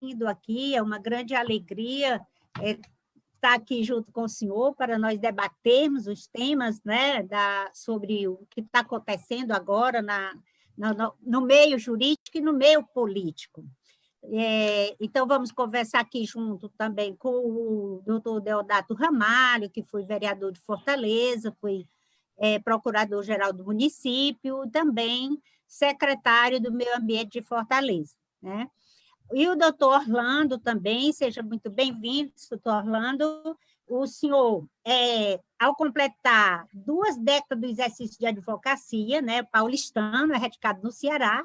bem-vindo aqui, é uma grande alegria estar aqui junto com o senhor para nós debatermos os temas, né, sobre o que está acontecendo agora no meio jurídico e no meio político. Então, vamos conversar aqui junto também com o doutor Deodato Ramalho, que foi vereador de Fortaleza, foi procurador-geral do município, também secretário do Meio Ambiente de Fortaleza, né? E o doutor Orlando também, seja muito bem-vindo, doutor Orlando. O senhor, ao completar 2 décadas do exercício de advocacia, né, paulistano, radicado no Ceará,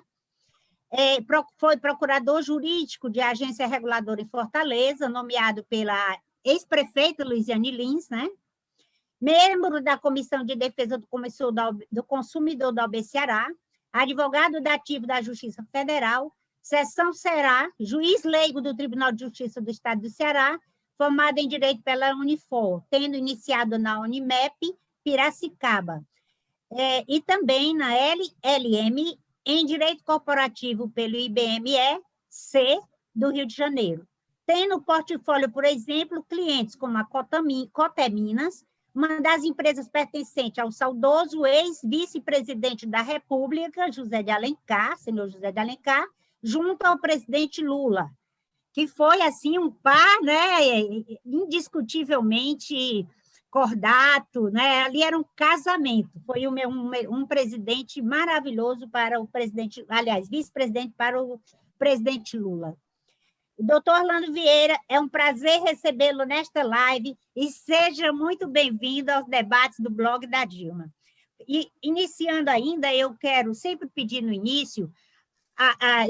foi procurador jurídico de agência reguladora em Fortaleza, nomeado pela ex-prefeita Luiziane Lins, né? Membro da Comissão de Defesa do Consumidor da OAB Ceará, advogado dativo da Justiça Federal, seção Ceará, juiz leigo do Tribunal de Justiça do Estado do Ceará, formado em Direito pela Unifor, tendo iniciado na Unimep, Piracicaba, e também na LLM, em Direito Corporativo pelo IBME-C do Rio de Janeiro. Tem no portfólio, por exemplo, clientes como a Coteminas, uma das empresas pertencente ao saudoso ex-vice-presidente da República, senhor José de Alencar, junto ao presidente Lula, que foi assim um par, né, indiscutivelmente cordato, né? Ali era um casamento. Foi um presidente maravilhoso para o presidente, aliás, vice-presidente para o presidente Lula. Doutor Orlando Vieira, é um prazer recebê-lo nesta live e seja muito bem-vindo aos debates do blog da Dilma. E, iniciando ainda, eu quero sempre pedir no início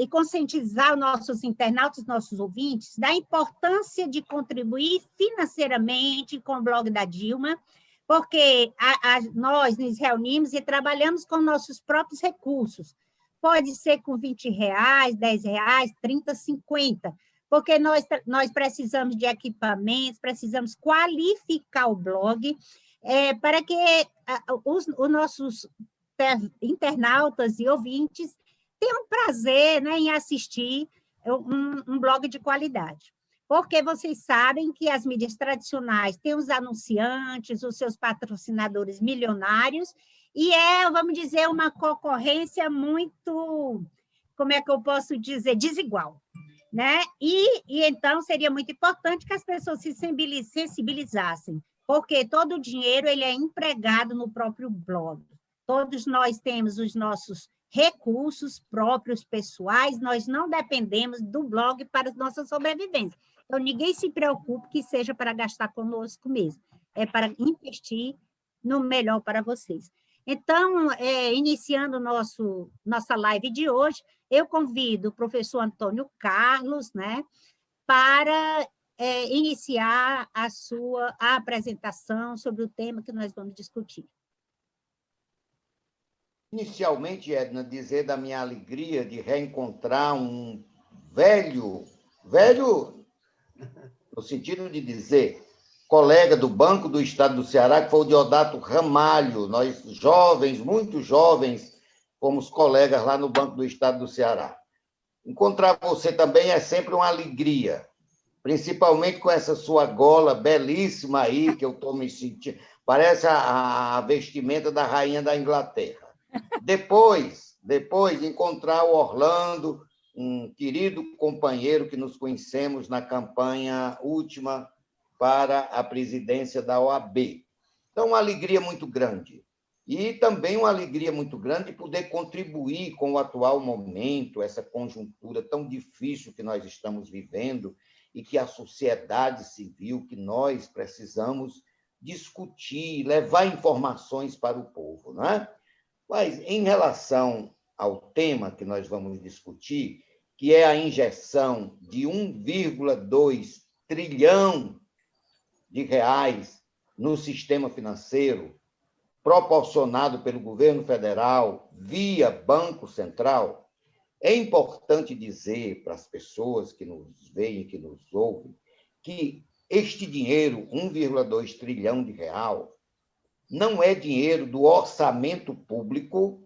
e conscientizar os nossos internautas, nossos ouvintes, da importância de contribuir financeiramente com o blog da Dilma, porque nós nos reunimos e trabalhamos com nossos próprios recursos. Pode ser com R$20, R$10, 30, 50, porque nós precisamos de equipamentos, precisamos qualificar o blog, para que os nossos internautas e ouvintes tenham prazer, né, em assistir um blog de qualidade. Porque vocês sabem que as mídias tradicionais têm os anunciantes, os seus patrocinadores milionários, e vamos dizer, uma concorrência muito, como é que eu posso dizer, desigual, né? E então seria muito importante que as pessoas se sensibilizassem, porque todo o dinheiro ele é empregado no próprio blog. Todos nós temos os nossos recursos próprios, pessoais, nós não dependemos do blog para a nossa sobrevivência. Então, ninguém se preocupe que seja para gastar conosco mesmo, é para investir no melhor para vocês. Então, iniciando nossa live de hoje, eu convido o professor Antônio Carlos, né, para iniciar a apresentação sobre o tema que nós vamos discutir. Inicialmente, Edna, dizer da minha alegria de reencontrar um velho, no sentido de dizer, colega do Banco do Estado do Ceará, que foi o Deodato Ramalho. Nós, jovens, muito jovens, fomos colegas lá no Banco do Estado do Ceará. Encontrar você também é sempre uma alegria, principalmente com essa sua gola belíssima aí, que eu estou me sentindo, parece a vestimenta da rainha da Inglaterra. Depois, encontrar o Orlando, um querido companheiro que nos conhecemos na campanha última para a presidência da OAB. Então, uma alegria muito grande. E também uma alegria muito grande poder contribuir com o atual momento, essa conjuntura tão difícil que nós estamos vivendo e que a sociedade civil, que nós precisamos discutir, levar informações para o povo, não é? Mas, em relação ao tema que nós vamos discutir, que é a injeção de 1,2 trilhão de reais no sistema financeiro, proporcionado pelo governo federal via Banco Central, é importante dizer para as pessoas que nos veem, que nos ouvem, que este dinheiro, 1,2 trilhão de real, não é dinheiro do orçamento público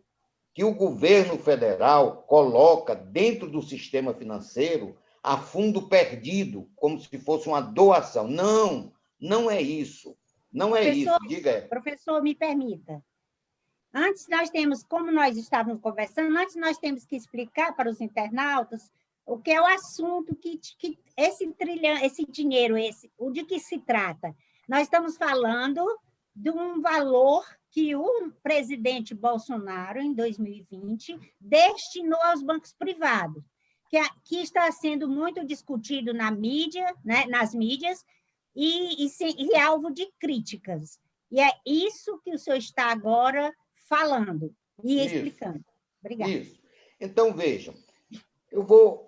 que o governo federal coloca dentro do sistema financeiro a fundo perdido, como se fosse uma doação. Não, não é isso. Não é isso. Diga. Professor, me permita. Antes nós temos, como nós estávamos conversando, antes nós temos que explicar para os internautas o que é o assunto que esse trilhão, esse dinheiro, o de que se trata. Nós estamos falando de um valor que o presidente Bolsonaro, em 2020, destinou aos bancos privados, que está sendo muito discutido na mídia, né, nas mídias, e alvo de críticas. E é isso que o senhor está agora falando e explicando. Obrigada. Isso. Então, vejam, eu vou...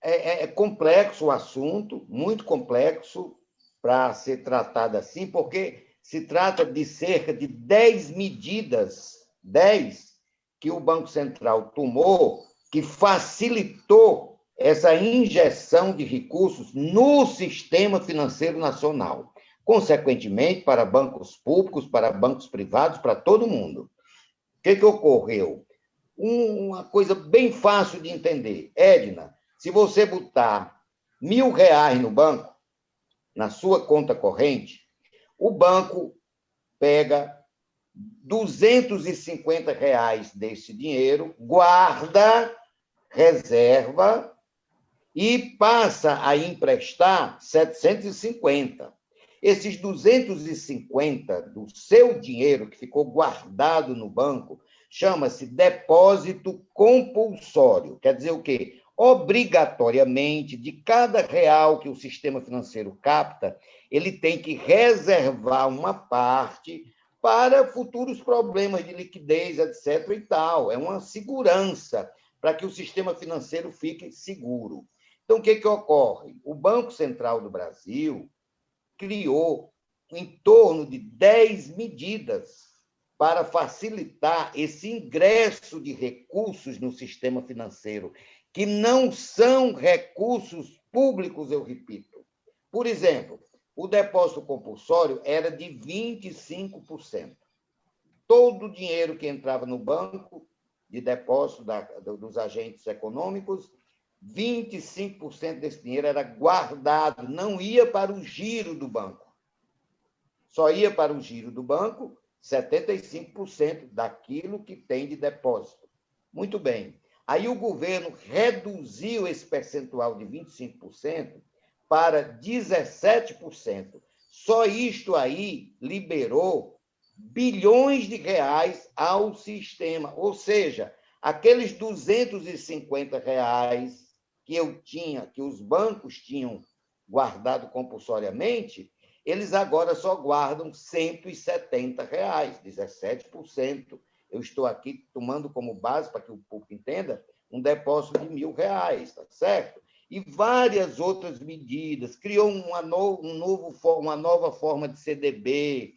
É complexo o assunto, muito complexo para ser tratado assim, porque se trata de cerca de 10 medidas, 10, que o Banco Central tomou, que facilitou essa injeção de recursos no sistema financeiro nacional, consequentemente, para bancos públicos, para bancos privados, para todo mundo. O que ocorreu? Uma coisa bem fácil de entender. Edna, se você botar R$ 1.000 no banco, na sua conta corrente, o banco pega R$ 250 desse dinheiro, guarda, reserva e passa a emprestar 750. Esses 250 do seu dinheiro que ficou guardado no banco chama-se depósito compulsório. Quer dizer o quê? Obrigatoriamente, de cada real que o sistema financeiro capta, ele tem que reservar uma parte para futuros problemas de liquidez, etc. e tal. É uma segurança para que o sistema financeiro fique seguro. Então, o que ocorre? O Banco Central do Brasil criou em torno de 10 medidas para facilitar esse ingresso de recursos no sistema financeiro, que não são recursos públicos, eu repito. Por exemplo, o depósito compulsório era de 25%. Todo o dinheiro que entrava no banco de depósito dos agentes econômicos, 25% desse dinheiro era guardado, não ia para o giro do banco. Só ia para o giro do banco 75% daquilo que tem de depósito. Muito bem. Aí o governo reduziu esse percentual de 25% para 17%. Só isto aí liberou bilhões de reais ao sistema. Ou seja, aqueles R$ 250 que os bancos tinham guardado compulsoriamente, eles agora só guardam R$ 170, 17%. Eu estou aqui tomando como base, para que o público entenda, um depósito de R$ 1.000, tá certo? E várias outras medidas, criou uma nova forma de CDB.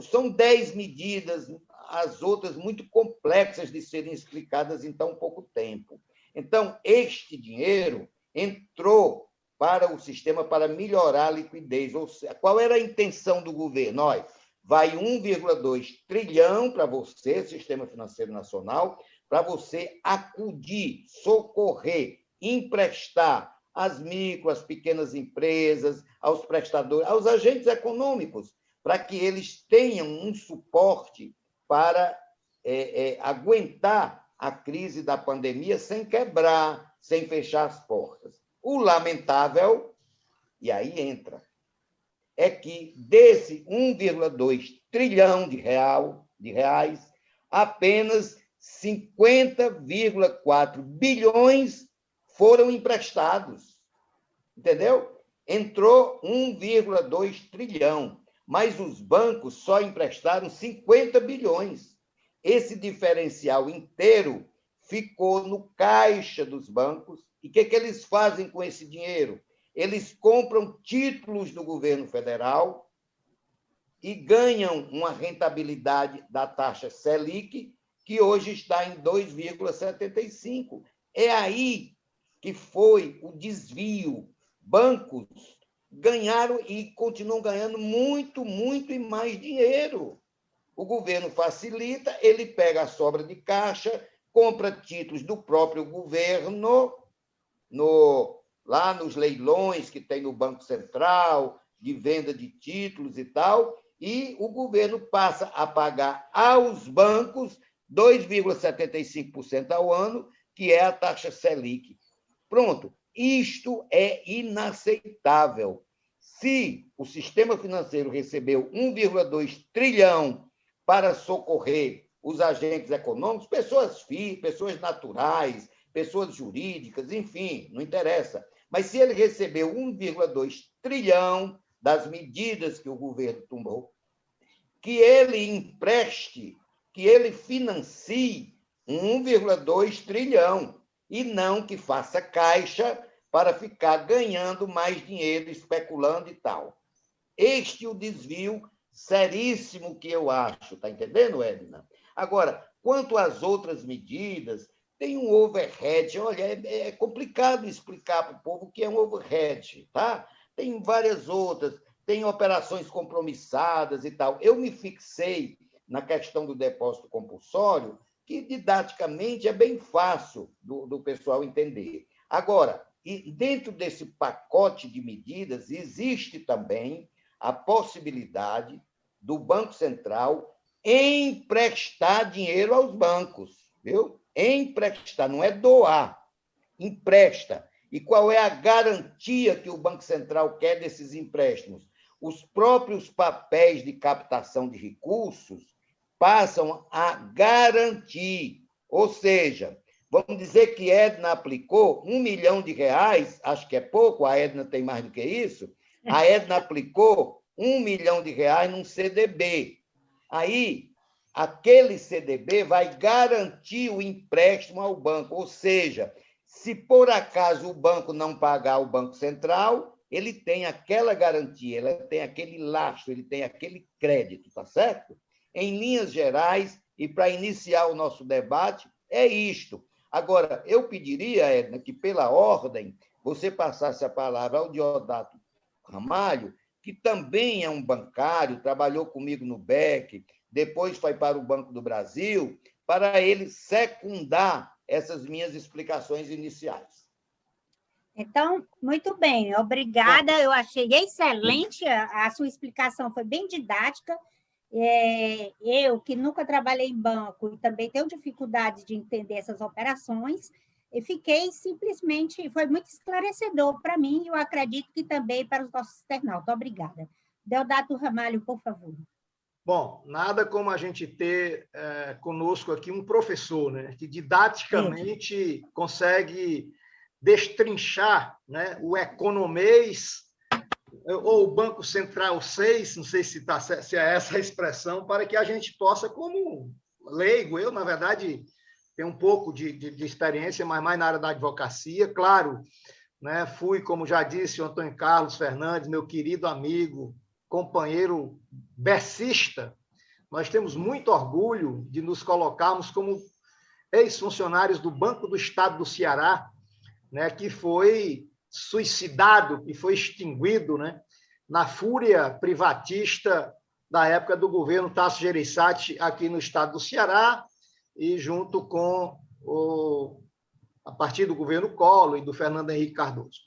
São 10 medidas, as outras muito complexas de serem explicadas em tão pouco tempo. Então, este dinheiro entrou para o sistema para melhorar a liquidez. Ou seja, qual era a intenção do governo? Olha, vai 1,2 trilhão para você, Sistema Financeiro Nacional, para você acudir, socorrer, emprestar às micro, às pequenas empresas, aos prestadores, aos agentes econômicos, para que eles tenham um suporte para aguentar a crise da pandemia sem quebrar, sem fechar as portas. O lamentável, e aí entra, é que desse 1,2 trilhão de reais, apenas 50,4 bilhões foram emprestados. Entendeu? Entrou 1,2 trilhão, mas os bancos só emprestaram 50 bilhões. Esse diferencial inteiro ficou no caixa dos bancos. E o que eles fazem com esse dinheiro? Eles compram títulos do governo federal e ganham uma rentabilidade da taxa Selic, que hoje está em 2,75. É aí que foi o desvio. Bancos ganharam e continuam ganhando muito, muito e mais dinheiro. O governo facilita, ele pega a sobra de caixa, compra títulos do próprio governo lá nos leilões que tem no Banco Central, de venda de títulos e tal, e o governo passa a pagar aos bancos 2,75% ao ano, que é a taxa Selic. Pronto, isto é inaceitável. Se o sistema financeiro recebeu 1,2 trilhão para socorrer os agentes econômicos, pessoas naturais, pessoas jurídicas, enfim, não interessa. Mas se ele recebeu 1,2 trilhão das medidas que o governo tomou, que ele empreste, que ele financie 1,2 trilhão, e não que faça caixa para ficar ganhando mais dinheiro, especulando e tal. Este é o desvio seríssimo que eu acho, está entendendo, Edna? Agora, quanto às outras medidas, tem um overhead. Olha, é complicado explicar para o povo o que é um overhead, tá? Tem várias outras, tem operações compromissadas e tal. Eu me fixei na questão do depósito compulsório, que didaticamente é bem fácil do pessoal entender. Agora, e dentro desse pacote de medidas, existe também a possibilidade do Banco Central emprestar dinheiro aos bancos, viu? Emprestar, não é doar, empresta. E qual é a garantia que o Banco Central quer desses empréstimos? Os próprios papéis de captação de recursos passam a garantir, ou seja, vamos dizer que Edna aplicou R$ 1 milhão, acho que é pouco, a Edna tem mais do que isso, a Edna aplicou R$ 1 milhão num CDB. Aí, aquele CDB vai garantir o empréstimo ao banco, ou seja, se por acaso o banco não pagar ao Banco Central, ele tem aquela garantia, ele tem aquele lastro, ele tem aquele crédito, tá certo? Em linhas gerais, e para iniciar o nosso debate, é isto. Agora, eu pediria, Edna, que pela ordem você passasse a palavra ao Deodato Ramalho, que também é um bancário, trabalhou comigo no BEC, depois foi para o Banco do Brasil, para ele secundar essas minhas explicações iniciais. Então, muito bem, obrigada. Eu achei excelente, a sua explicação foi bem didática. Eu, que nunca trabalhei em banco e também tenho dificuldade de entender essas operações, e fiquei simplesmente, foi muito esclarecedor para mim, e eu acredito que também para os nossos internautas. Obrigada. Deodato Ramalho, por favor. Bom, nada como a gente ter conosco aqui um professor, né, que didaticamente consegue destrinchar, né, o economês ou o Banco Central 6, não sei se é essa a expressão, para que a gente possa, como leigo, eu, na verdade, tenho um pouco de experiência, mas mais na área da advocacia, claro, né, fui, como já disse o Antônio Carlos Fernandes, meu querido amigo, companheiro becista, nós temos muito orgulho de nos colocarmos como ex-funcionários do Banco do Estado do Ceará, né, que foi suicidado, que foi extinguido, né, na fúria privatista da época do governo Tasso Gereissati aqui no estado do Ceará, e junto com a partir do governo Collor e do Fernando Henrique Cardoso.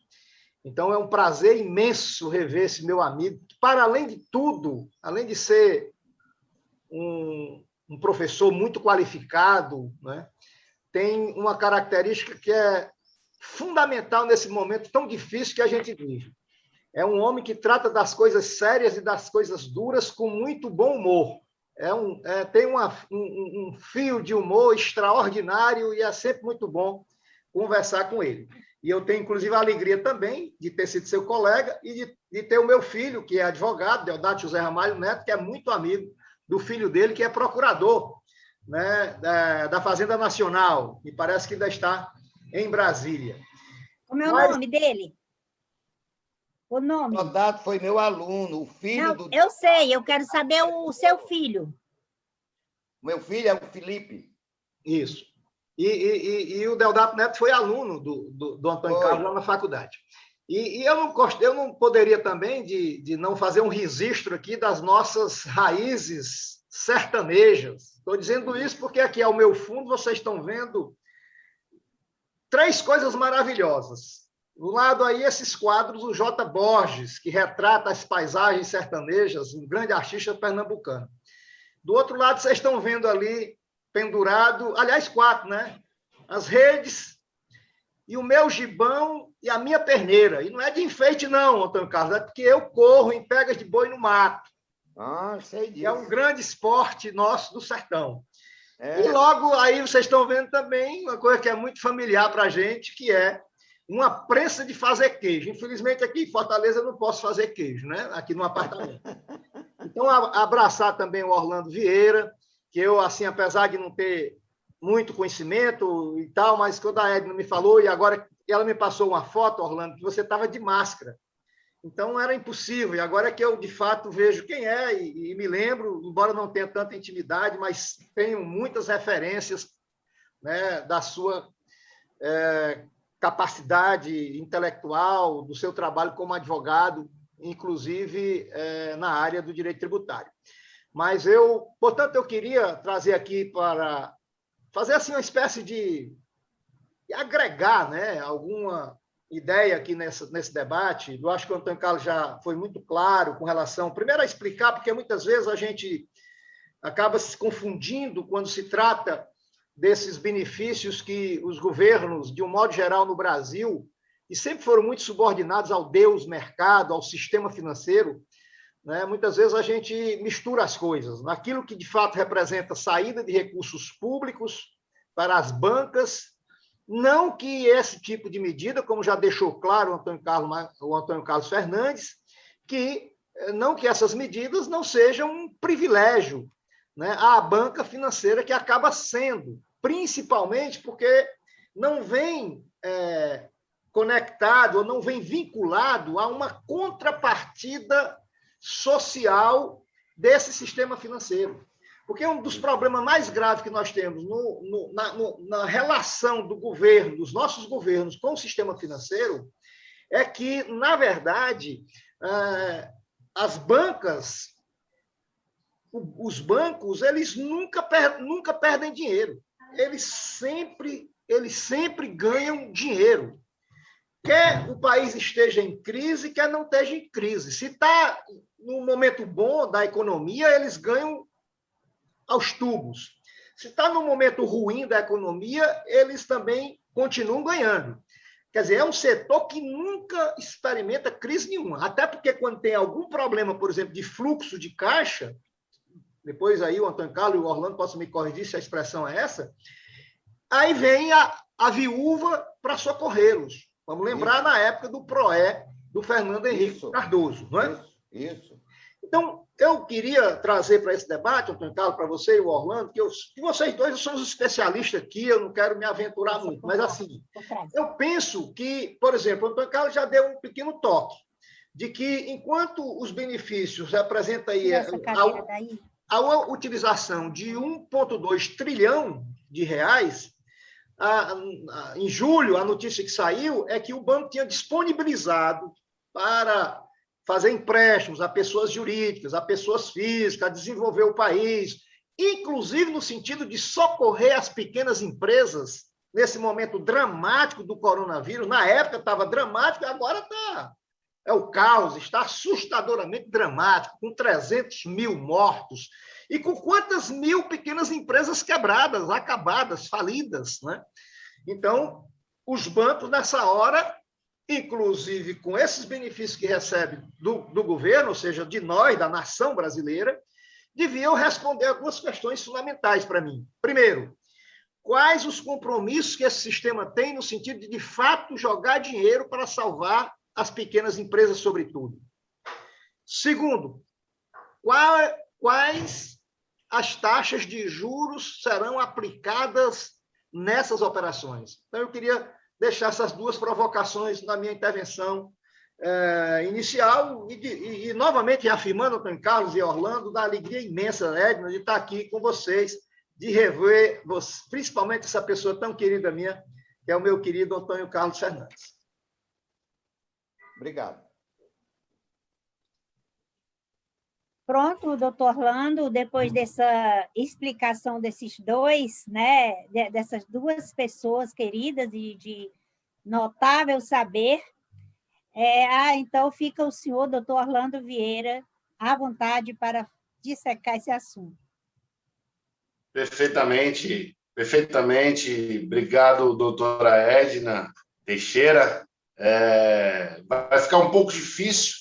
Então, é um prazer imenso rever esse meu amigo, que, para além de tudo, além de ser um professor muito qualificado, né, tem uma característica que é fundamental nesse momento tão difícil que a gente vive. É um homem que trata das coisas sérias e das coisas duras com muito bom humor. Tem um fio de humor extraordinário e é sempre muito bom conversar com ele. E eu tenho, inclusive, a alegria também de ter sido seu colega e de ter o meu filho, que é advogado, Deodato José Ramalho Neto, que é muito amigo do filho dele, que é procurador, né, da Fazenda Nacional, e parece que ainda está em Brasília. Como é o nome dele? O nome? Deodato foi meu aluno, o filho Não, eu sei, eu quero saber o seu filho. Meu filho é o Felipe. Isso. E o Deodato Neto foi aluno do Antônio Carlos lá na faculdade. E eu não poderia também de não fazer um registro aqui das nossas raízes sertanejas. Estou dizendo isso porque aqui ao meu fundo vocês estão vendo 3 coisas maravilhosas. Do lado aí, esses quadros do J. Borges, que retrata as paisagens sertanejas, um grande artista pernambucano. Do outro lado, vocês estão vendo ali, pendurado, aliás, 4, né? As redes e o meu gibão e a minha perneira. E não é de enfeite, não, Antônio Carlos, é porque eu corro em pegas de boi no mato. Sei disso. É um grande esporte nosso do sertão. É. E logo aí vocês estão vendo também uma coisa que é muito familiar para a gente, que é uma prensa de fazer queijo. Infelizmente, aqui em Fortaleza eu não posso fazer queijo, né? Aqui no apartamento. Então, abraçar também o Orlando Vieira, que eu, assim, apesar de não ter muito conhecimento e tal, mas quando a Edna me falou, e agora ela me passou uma foto, Orlando, que você estava de máscara. Então, era impossível. E agora é que eu, de fato, vejo quem é e me lembro, embora não tenha tanta intimidade, mas tenho muitas referências, né, da sua capacidade intelectual, do seu trabalho como advogado, inclusive na área do direito tributário. Mas portanto, eu queria trazer aqui para fazer assim uma espécie de agregar, né, alguma ideia aqui nesse debate. Eu acho que o Antônio Carlos já foi muito claro com relação, primeiro, a explicar, porque muitas vezes a gente acaba se confundindo quando se trata desses benefícios que os governos, de um modo geral no Brasil, e sempre foram muito subordinados ao Deus mercado, ao sistema financeiro, né? Muitas vezes a gente mistura as coisas. Naquilo que, de fato, representa saída de recursos públicos para as bancas, não que esse tipo de medida, como já deixou claro o Antônio Carlos Fernandes, que não que essas medidas não sejam um privilégio, né, à banca financeira, que acaba sendo, principalmente porque não vem conectado ou não vem vinculado a uma contrapartida social desse sistema financeiro. Porque um dos problemas mais graves que nós temos na relação do governo, dos nossos governos com o sistema financeiro, é que, na verdade, as bancas, os bancos, eles nunca perdem dinheiro. Eles sempre ganham dinheiro. Quer o país esteja em crise, quer não esteja em crise. Se está no momento bom da economia, eles ganham aos tubos. Se está no momento ruim da economia, eles também continuam ganhando. Quer dizer, é um setor que nunca experimenta crise nenhuma. Até porque quando tem algum problema, por exemplo, de fluxo de caixa, depois aí o Antônio Carlos e o Orlando possam me corrigir se a expressão é essa, aí vem a viúva para socorrê-los. Vamos lembrar na época do PROE, do Fernando Henrique Cardoso, não é? Isso. Então, eu queria trazer para esse debate, Antônio Carlos, para você e o Orlando, que vocês dois somos especialistas aqui, eu não quero me aventurar muito, mas assim, eu penso que, por exemplo, o Antônio Carlos já deu um pequeno toque, de que enquanto os benefícios representam aí a utilização de 1,2 trilhão de reais, em julho, a notícia que saiu é que o banco tinha disponibilizado para fazer empréstimos a pessoas jurídicas, a pessoas físicas, a desenvolver o país, inclusive no sentido de socorrer as pequenas empresas nesse momento dramático do coronavírus. Na época estava dramático, agora é o caos, está assustadoramente dramático, com 300 mil mortos, e com quantas mil pequenas empresas quebradas, acabadas, falidas, né? Então, os bancos, nessa hora, inclusive com esses benefícios que recebem do governo, ou seja, de nós, da nação brasileira, deviam responder algumas questões fundamentais para mim. Primeiro, quais os compromissos que esse sistema tem no sentido de fato, jogar dinheiro para salvar as pequenas empresas, sobretudo? Segundo, quais as taxas de juros serão aplicadas nessas operações? Então, eu queria deixar essas duas provocações na minha intervenção inicial e novamente reafirmando, Antônio Carlos e Orlando, da alegria imensa, Edna, de estar aqui com vocês, de rever principalmente essa pessoa tão querida minha, que é o meu querido Antônio Carlos Fernandes. Obrigado. Pronto, doutor Orlando, depois dessa explicação desses dois, né, dessas duas pessoas queridas e de Notável saber. Então fica o senhor, doutor Orlando Vieira, à vontade para dissecar esse assunto. Perfeitamente, perfeitamente. Obrigado, doutora Edna Teixeira. Vai ficar um pouco difícil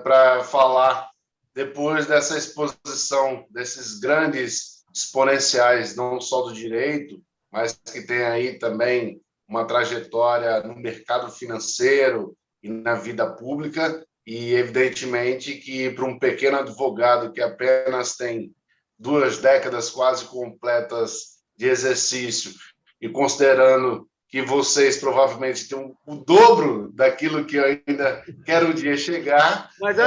para falar depois dessa exposição desses grandes exponenciais, não só do direito, mas que tem aí também uma trajetória no mercado financeiro e na vida pública, e evidentemente que para um pequeno advogado que apenas tem 2 décadas quase completas de exercício, e considerando que vocês provavelmente têm o dobro daquilo que eu ainda quero um dia chegar, mas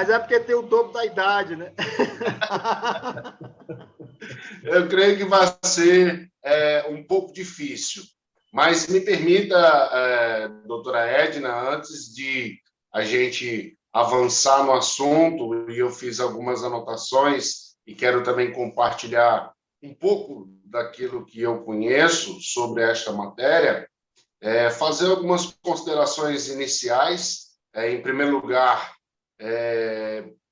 é porque tem o dobro da idade, né? Eu creio que vai ser um pouco difícil. Mas me permita, doutora Edna, antes de a gente avançar no assunto, e eu fiz algumas anotações e quero também compartilhar um pouco daquilo que eu conheço sobre esta matéria, fazer algumas considerações iniciais. Em primeiro lugar,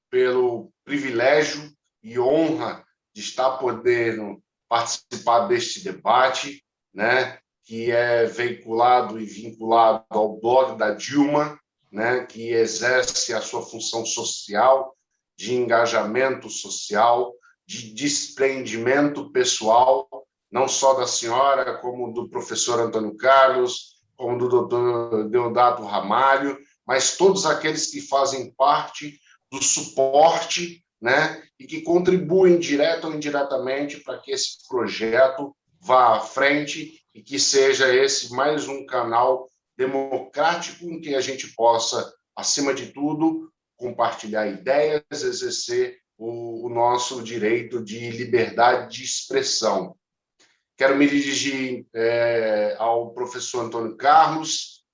pelo privilégio e honra de estar podendo participar deste debate, né, que é veiculado e vinculado ao blog da Dilma, né, que exerce a sua função social, de engajamento social, de desprendimento pessoal, não só da senhora, como do professor Antônio Carlos, como do doutor Deodato Ramalho, mas todos aqueles que fazem parte do suporte, né, e que contribuem direto ou indiretamente para que esse projeto vá à frente e que seja esse mais um canal democrático em que a gente possa, acima de tudo, compartilhar ideias, exercer o nosso direito de liberdade de expressão. Quero me dirigir ao professor Antônio Carlos,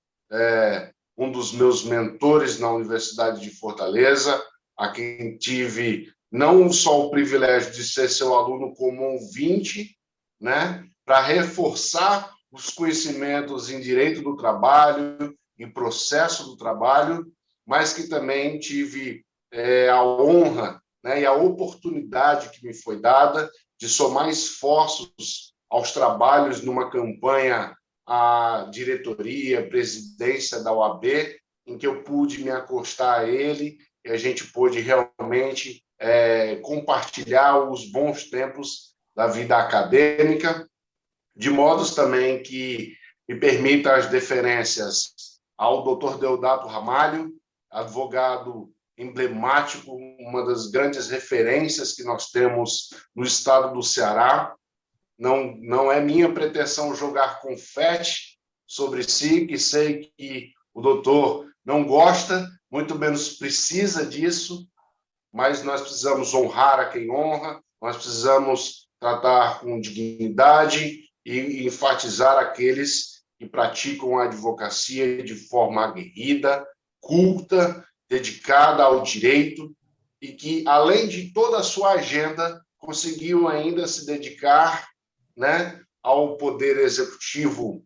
um dos meus mentores na Universidade de Fortaleza, a quem tive não só o privilégio de ser seu aluno como ouvinte, né, para reforçar os conhecimentos em direito do trabalho, em processo do trabalho, mas que também tive a honra, né, e a oportunidade que me foi dada de somar esforços aos trabalhos numa campanha à diretoria, presidência da OAB, em que eu pude me acostar a ele e a gente pôde realmente compartilhar os bons tempos da vida acadêmica, de modos também que me permita as deferências ao doutor Deodato Ramalho, advogado emblemático, uma das grandes referências que nós temos no estado do Ceará. Não é minha pretensão jogar confete sobre si, que sei que o doutor não gosta, muito menos precisa disso, mas nós precisamos honrar a quem honra, nós precisamos tratar com dignidade e enfatizar aqueles que praticam a advocacia de forma aguerrida, culta, dedicada ao direito e que, além de toda a sua agenda, conseguiu ainda se dedicar, né, ao poder executivo,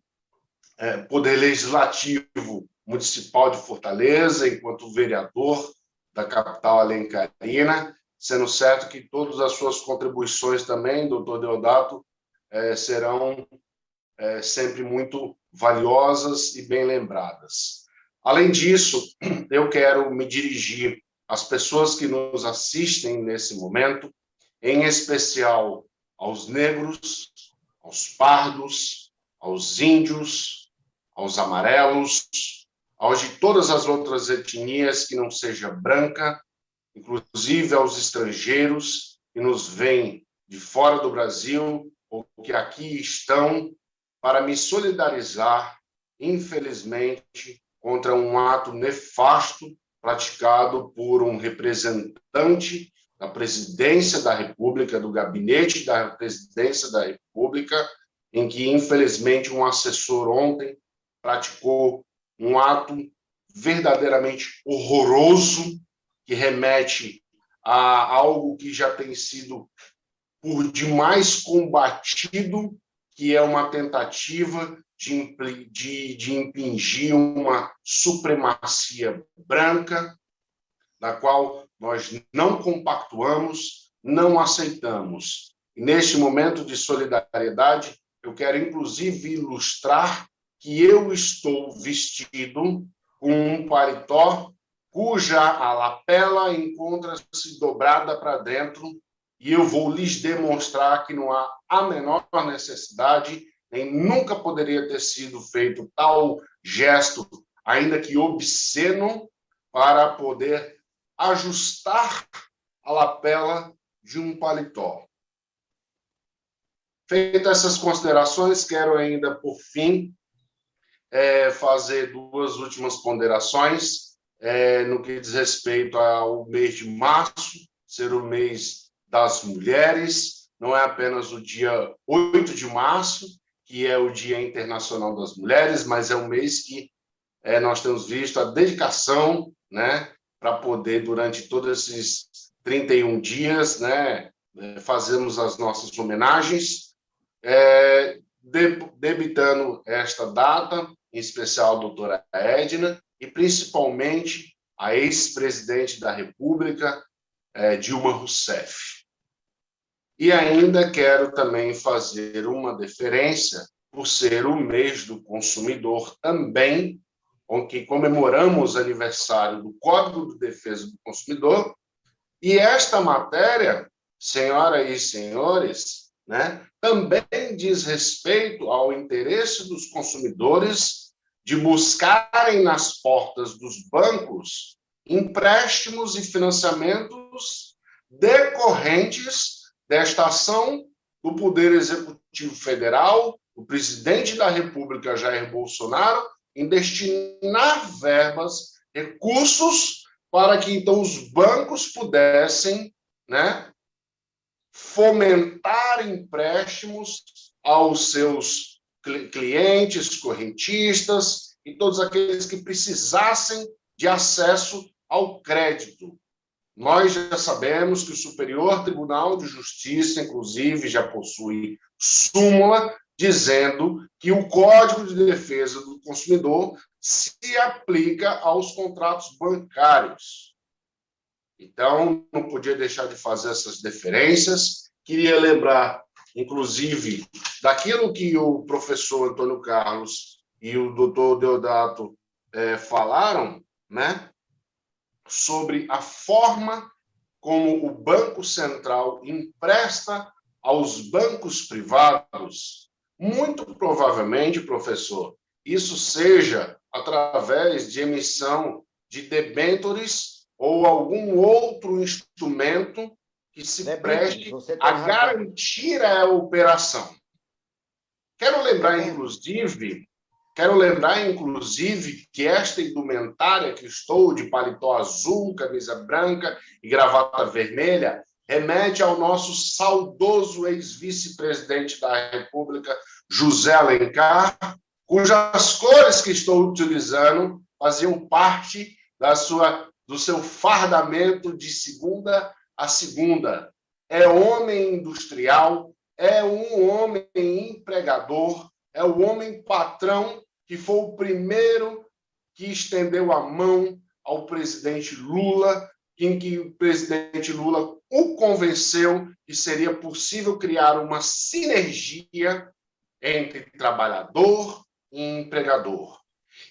poder legislativo municipal de Fortaleza, enquanto vereador da capital alencarina, sendo certo que todas as suas contribuições também, doutor Deodato, serão sempre muito valiosas e bem lembradas. Além disso, eu quero me dirigir às pessoas que nos assistem nesse momento, em especial aos negros, aos pardos, aos índios, aos amarelos, aos de todas as outras etnias que não seja branca, inclusive aos estrangeiros que nos vêm de fora do Brasil ou que aqui estão, para me solidarizar, infelizmente, contra um ato nefasto praticado por um representante da Presidência da República, do gabinete da Presidência da República, em que, infelizmente, um assessor ontem praticou um ato verdadeiramente horroroso, que remete a algo que já tem sido por demais combatido que é uma tentativa de impingir uma supremacia branca, da qual nós não compactuamos, não aceitamos. E neste momento de solidariedade, eu quero, inclusive, ilustrar que eu estou vestido com um paletó cuja a lapela encontra-se dobrada para dentro, e eu vou lhes demonstrar que não há a menor necessidade, nem nunca poderia ter sido feito tal gesto, ainda que obsceno, para poder ajustar a lapela de um paletó. Feitas essas considerações, quero ainda, por fim, fazer duas últimas ponderações no que diz respeito ao mês de março, ser o mês das mulheres. Não é apenas o dia 8 de março, que é o Dia Internacional das Mulheres, mas é um mês que nós temos visto a dedicação, né, para poder, durante todos esses 31 dias, né, fazermos as nossas homenagens, debitando esta data, em especial a doutora Edna, e principalmente a ex-presidente da República, Dilma Rousseff. E ainda quero também fazer uma deferência por ser o mês do consumidor também, com que comemoramos o aniversário do Código de Defesa do Consumidor, e esta matéria, senhoras e senhores, né, também diz respeito ao interesse dos consumidores de buscarem nas portas dos bancos empréstimos e financiamentos decorrentes desta ação do Poder Executivo Federal, do presidente da República, Jair Bolsonaro, em destinar verbas, recursos, para que, então, os bancos pudessem, né, fomentar empréstimos aos seus clientes, correntistas e todos aqueles que precisassem de acesso ao crédito. Nós já sabemos que o Superior Tribunal de Justiça, inclusive, já possui súmula dizendo que o Código de Defesa do Consumidor se aplica aos contratos bancários. Então, não podia deixar de fazer essas deferências. Queria lembrar, inclusive, daquilo que o professor Antônio Carlos e o doutor Deodato falaram, né, sobre a forma como o Banco Central empresta aos bancos privados. Muito provavelmente, professor, isso seja através de emissão de debêntures ou algum outro instrumento que se preste a garantir a operação. Quero lembrar, inclusive, que esta indumentária que estou, de paletó azul, camisa branca e gravata vermelha, remete ao nosso saudoso ex-vice-presidente da República, José Alencar, cujas cores que estou utilizando faziam parte do seu fardamento de segunda a segunda. É homem industrial, é um homem empregador, é o homem patrão que foi o primeiro que estendeu a mão ao presidente Lula, em que o presidente Lula o convenceu que seria possível criar uma sinergia entre trabalhador e empregador.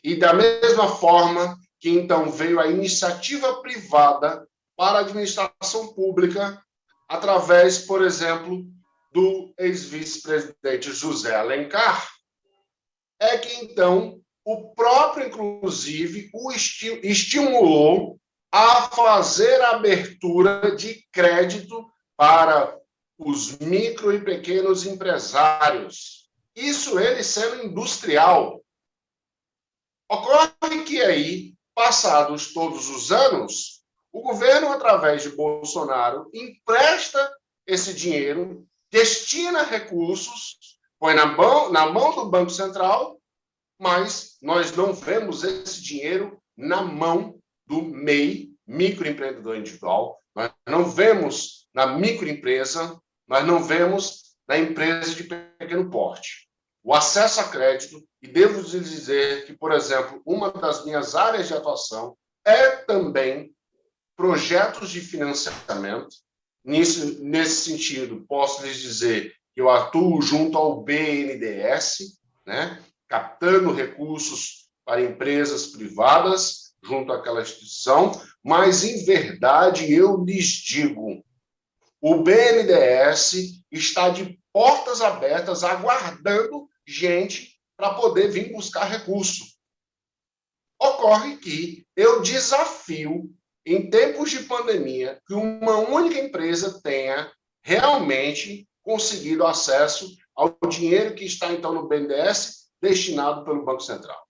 E da mesma forma que então veio a iniciativa privada para a administração pública, através, por exemplo, do ex-vice-presidente José Alencar, é que então o próprio, inclusive, o estimulou a fazer a abertura de crédito para os micro e pequenos empresários. Isso ele sendo industrial. Ocorre que aí, passados todos os anos, o governo, através de Bolsonaro, empresta esse dinheiro, destina recursos, põe na mão do Banco Central, mas nós não vemos esse dinheiro na mão do MEI, microempreendedor individual, nós não vemos na microempresa, nós não vemos na empresa de pequeno porte. O acesso a crédito, e devo lhes dizer que, por exemplo, uma das minhas áreas de atuação é também projetos de financiamento. Nesse sentido, posso lhes dizer que eu atuo junto ao BNDES, né, captando recursos para empresas privadas junto àquela instituição, mas, em verdade, eu lhes digo, o BNDES está de portas abertas, aguardando gente para poder vir buscar recurso. Ocorre que eu desafio, em tempos de pandemia, que uma única empresa tenha realmente conseguido acesso ao dinheiro que está, então, no BNDES, destinado pelo Banco Central.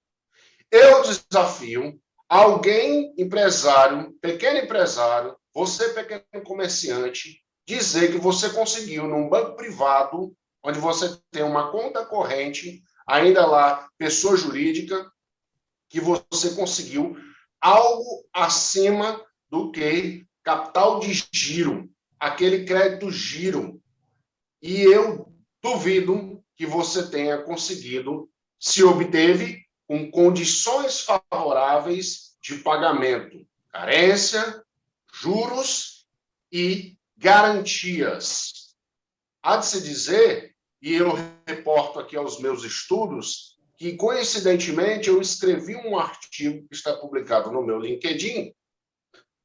Eu desafio alguém, empresário, pequeno empresário, você, pequeno comerciante, dizer que você conseguiu, num banco privado, onde você tem uma conta corrente, ainda lá, pessoa jurídica, que você conseguiu algo acima do que capital de giro, aquele crédito giro. E eu duvido que você tenha conseguido, se obteve, com condições favoráveis de pagamento, carência, juros e garantias. Há de se dizer, e eu reporto aqui aos meus estudos, que, coincidentemente, eu escrevi um artigo que está publicado no meu LinkedIn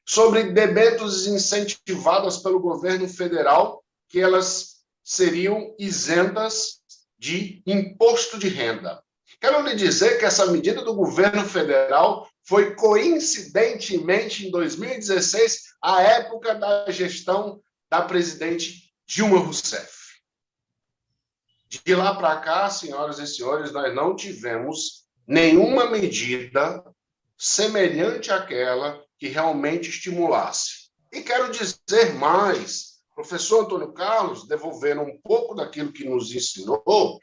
sobre debêntures incentivadas pelo governo federal, que elas seriam isentas de imposto de renda. Quero lhe dizer que essa medida do governo federal foi, coincidentemente, em 2016, a época da gestão da presidente Dilma Rousseff. De lá para cá, senhoras e senhores, nós não tivemos nenhuma medida semelhante àquela que realmente estimulasse. E quero dizer mais, professor Antônio Carlos, devolvendo um pouco daquilo que nos ensinou,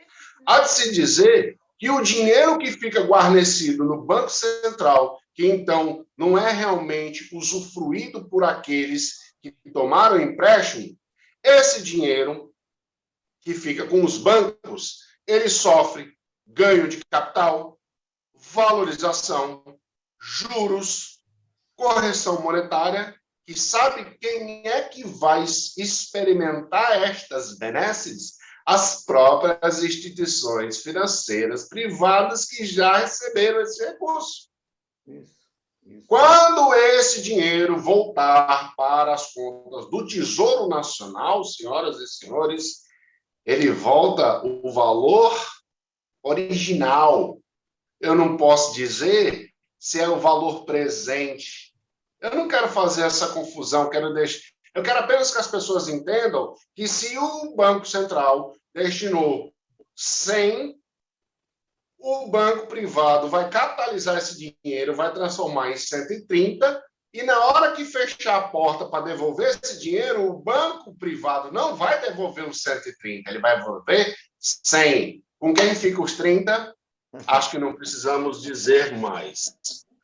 há de se dizer que o dinheiro que fica guarnecido no Banco Central, que então não é realmente usufruído por aqueles que tomaram empréstimo, esse dinheiro que fica com os bancos, ele sofre ganho de capital, valorização, juros, correção monetária, e sabe quem é que vai experimentar estas benesses? As próprias instituições financeiras privadas que já receberam esse recurso. Isso. Quando esse dinheiro voltar para as contas do Tesouro Nacional, senhoras e senhores, ele volta o valor original. Eu não posso dizer se é o valor presente. Eu não quero fazer essa confusão, eu quero apenas que as pessoas entendam que se o Banco Central destinou 100, o banco privado vai capitalizar esse dinheiro, vai transformar em 130, e na hora que fechar a porta para devolver esse dinheiro, o banco privado não vai devolver os 130, ele vai devolver 100. Com quem fica os 30? Acho que não precisamos dizer mais.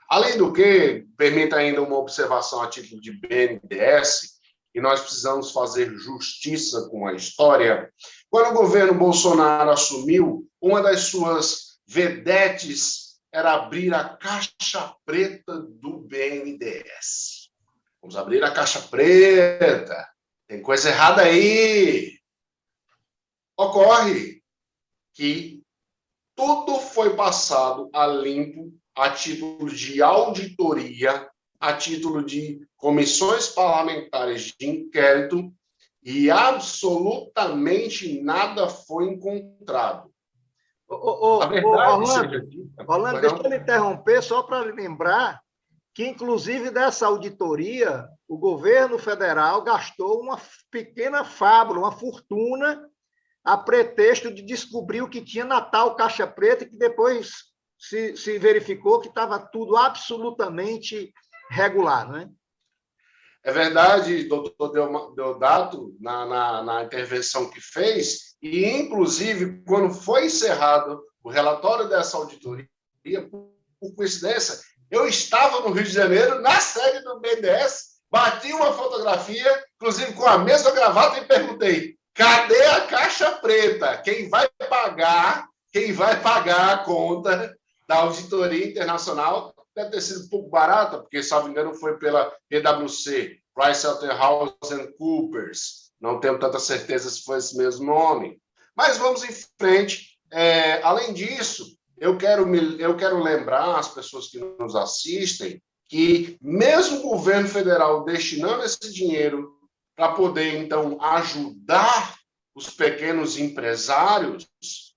Além do que, permita ainda uma observação a título de BNDES, e nós precisamos fazer justiça com a história. Quando o governo Bolsonaro assumiu, uma das suas vedetes era abrir a caixa preta do BNDES. Vamos abrir a caixa preta. Tem coisa errada aí. Ocorre que tudo foi passado a limpo a título de auditoria, a título de comissões parlamentares de inquérito, e absolutamente nada foi encontrado. Orlando, deixa eu lhe interromper só para lembrar que, inclusive, dessa auditoria, o governo federal gastou uma pequena fábula, uma fortuna, a pretexto de descobrir o que tinha na tal caixa preta, que depois se verificou que estava tudo absolutamente regular, não é? É verdade, doutor Deodato, na intervenção que fez, e, inclusive, quando foi encerrado o relatório dessa auditoria, por coincidência, eu estava no Rio de Janeiro, na sede do BNDES, bati uma fotografia, inclusive com a mesma gravata, e perguntei: Cadê a caixa preta? Quem vai pagar a conta da auditoria internacional? Deve ter sido um pouco barata, porque, salvo engano, foi pela PwC, PricewaterhouseCoopers. Não tenho tanta certeza se foi esse mesmo nome. Mas vamos em frente. Além disso, eu quero lembrar as pessoas que nos assistem que, mesmo o governo federal destinando esse dinheiro para poder, então, ajudar os pequenos empresários,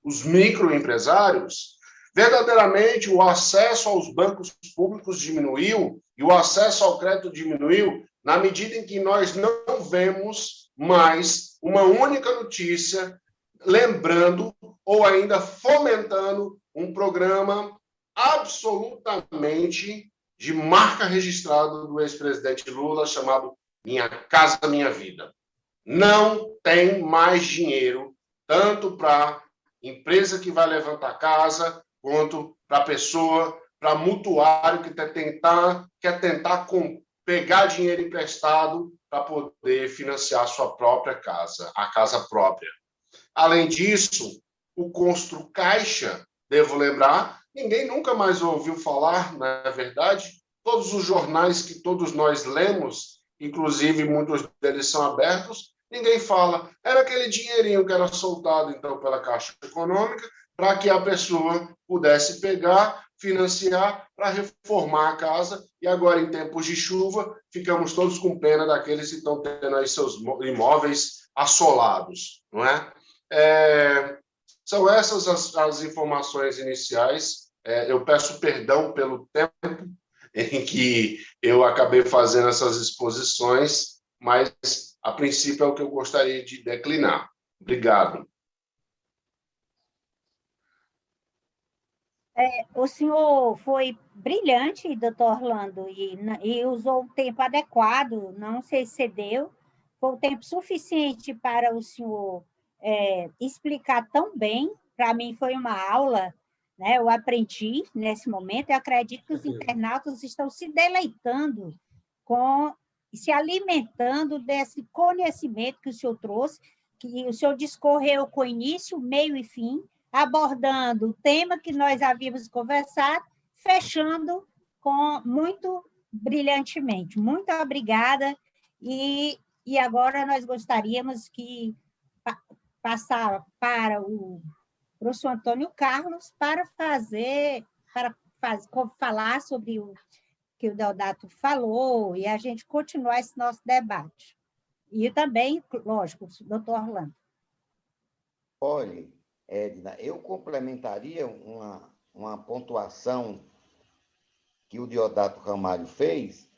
os microempresários, verdadeiramente o acesso aos bancos públicos diminuiu e o acesso ao crédito diminuiu na medida em que nós não vemos mais uma única notícia lembrando ou ainda fomentando um programa absolutamente de marca registrada do ex-presidente Lula, chamado Minha Casa Minha Vida. Não tem mais dinheiro, tanto para empresa que vai levantar casa, quanto para pessoa, para mutuário que quer tentar pegar dinheiro emprestado para poder financiar a sua própria casa, a casa própria. Além disso, o Constru Caixa, devo lembrar, ninguém nunca mais ouviu falar, não é verdade? Todos os jornais que todos nós lemos, inclusive muitos deles são abertos, ninguém fala. Era aquele dinheirinho que era soltado, então, pela Caixa Econômica, para que a pessoa pudesse pegar, financiar para reformar a casa. E agora, em tempos de chuva, ficamos todos com pena daqueles que estão tendo aí seus imóveis assolados, não é? São essas as informações iniciais. Eu peço perdão pelo tempo em que eu acabei fazendo essas exposições, mas, a princípio, é o que eu gostaria de declinar. Obrigado. O senhor foi brilhante, doutor Orlando, e usou o tempo adequado, não se excedeu, foi o tempo suficiente para o senhor explicar tão bem. Para mim foi uma aula, né? Eu aprendi nesse momento, e acredito que os internautas estão se deleitando se alimentando desse conhecimento que o senhor trouxe, que o senhor discorreu com início, meio e fim, abordando o tema que nós havíamos conversado, fechando muito brilhantemente. Muito obrigada. E agora nós gostaríamos que passar para o professor Antônio Carlos para falar sobre o que o Deodato falou e a gente continuar esse nosso debate. E também, lógico, o doutor Orlando. Olha, Edna, eu complementaria uma pontuação que o Deodato Ramalho fez.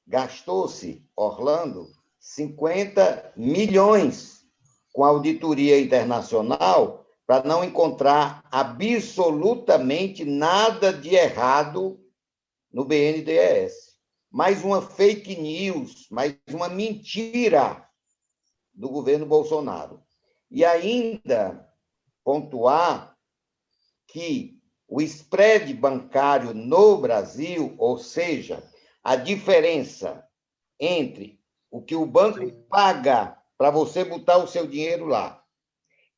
Gastou-se, Orlando, 50 milhões com a auditoria internacional para não encontrar absolutamente nada de errado no BNDES. Mais uma fake news, mais uma mentira do governo Bolsonaro. E ainda pontuar que o spread bancário no Brasil, ou seja, a diferença entre o que o banco paga para você botar o seu dinheiro lá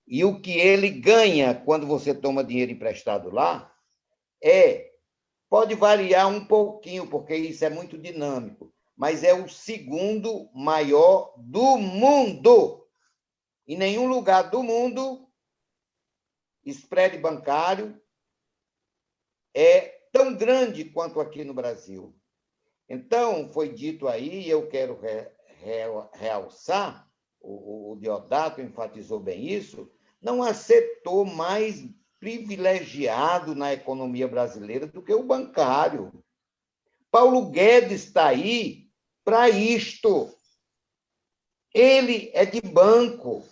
e o que ele ganha quando você toma dinheiro emprestado lá, pode variar um pouquinho, porque isso é muito dinâmico, mas é o segundo maior do mundo. Em nenhum lugar do mundo, spread bancário é tão grande quanto aqui no Brasil. Então, foi dito aí, e eu quero realçar, o Deodato enfatizou bem isso, não há setor mais privilegiado na economia brasileira do que o bancário. Paulo Guedes está aí para isto. Ele é de banco.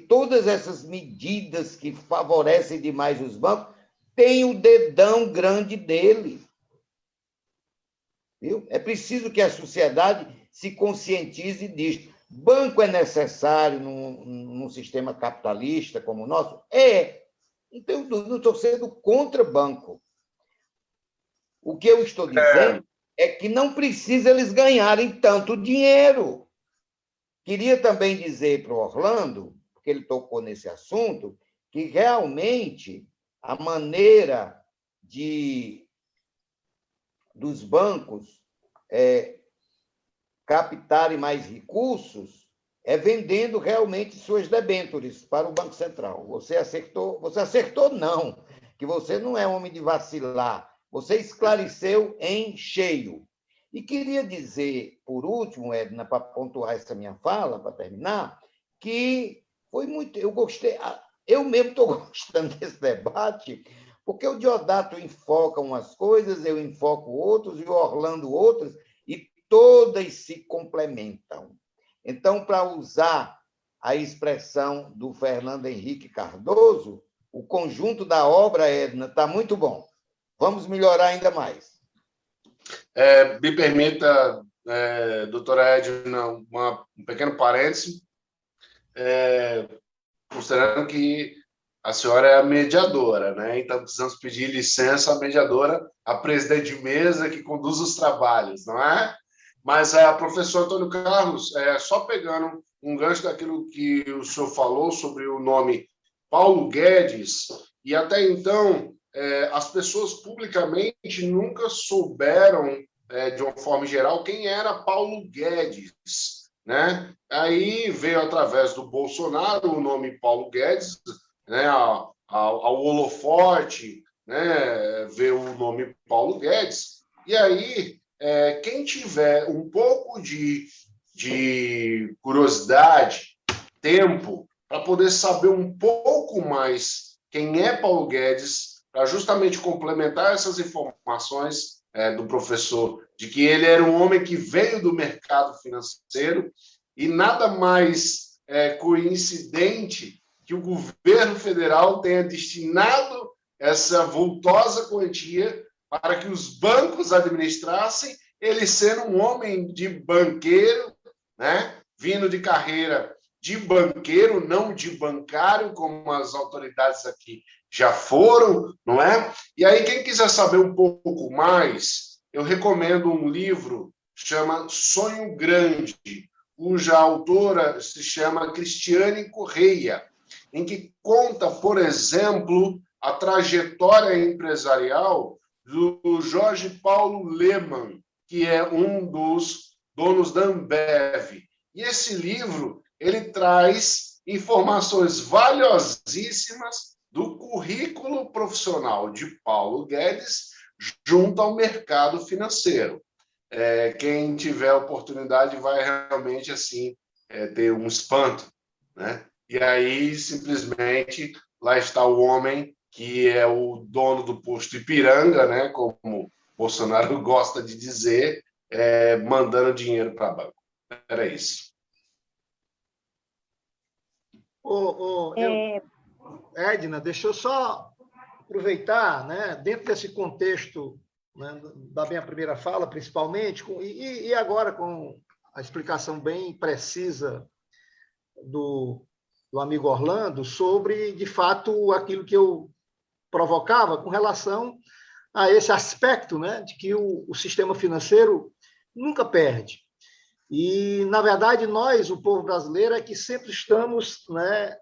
Todas essas medidas que favorecem demais os bancos, tem o dedão grande dele. Viu? É preciso que a sociedade se conscientize disso. Banco é necessário num sistema capitalista como o nosso? Então, eu não estou sendo contra banco. O que eu estou dizendo é que não precisa eles ganharem tanto dinheiro. Queria também dizer para o Orlando, porque ele tocou nesse assunto, que realmente a maneira dos bancos captarem mais recursos é vendendo realmente suas debêntures para o Banco Central. Você acertou não, que você não é homem de vacilar, você esclareceu em cheio. E queria dizer, por último, Edna, para pontuar essa minha fala, para terminar, que foi muito. Eu gostei, eu mesmo estou gostando desse debate, porque o Deodato enfoca umas coisas, eu enfoco outras, e o Orlando outras, e todas se complementam. Então, para usar a expressão do Fernando Henrique Cardoso, o conjunto da obra, Edna, está muito bom. Vamos melhorar ainda mais. Me permita, doutora Edna, um pequeno parêntese, considerando que a senhora é a mediadora, né? Então, precisamos pedir licença à mediadora, a presidente de mesa que conduz os trabalhos, não é? Mas a professora Antônio Carlos, só pegando um gancho daquilo que o senhor falou sobre o nome Paulo Guedes, e até então as pessoas publicamente nunca souberam, de uma forma geral, quem era Paulo Guedes, né? Aí veio, através do Bolsonaro, o nome Paulo Guedes, né, ao holofote, né, veio o nome Paulo Guedes, e aí quem tiver um pouco de curiosidade, tempo, para poder saber um pouco mais quem é Paulo Guedes, para justamente complementar essas informações do professor, de que ele era um homem que veio do mercado financeiro, e nada mais coincidente que o governo federal tenha destinado essa vultosa quantia para que os bancos administrassem, ele sendo um homem de banqueiro, né? Vindo de carreira de banqueiro, não de bancário, como as autoridades aqui já foram, não é? E aí, quem quiser saber um pouco mais, eu recomendo um livro que chama Sonho Grande, cuja autora se chama Cristiane Correia, em que conta, por exemplo, a trajetória empresarial do Jorge Paulo Lemann, que é um dos donos da Ambev. E esse livro ele traz informações valiosíssimas do currículo profissional de Paulo Guedes junto ao mercado financeiro. Quem tiver oportunidade vai realmente assim ter um espanto, né? E aí, simplesmente, lá está o homem que é o dono do posto Ipiranga, né? Como Bolsonaro gosta de dizer, mandando dinheiro para banco. Era isso. Edna, deixa eu só aproveitar, né, dentro desse contexto, né, da minha primeira fala, principalmente, e agora com a explicação bem precisa do amigo Orlando sobre, de fato, aquilo que eu provocava com relação a esse aspecto, né, de que o sistema financeiro nunca perde. E, na verdade, nós, o povo brasileiro, é que sempre estamos, né,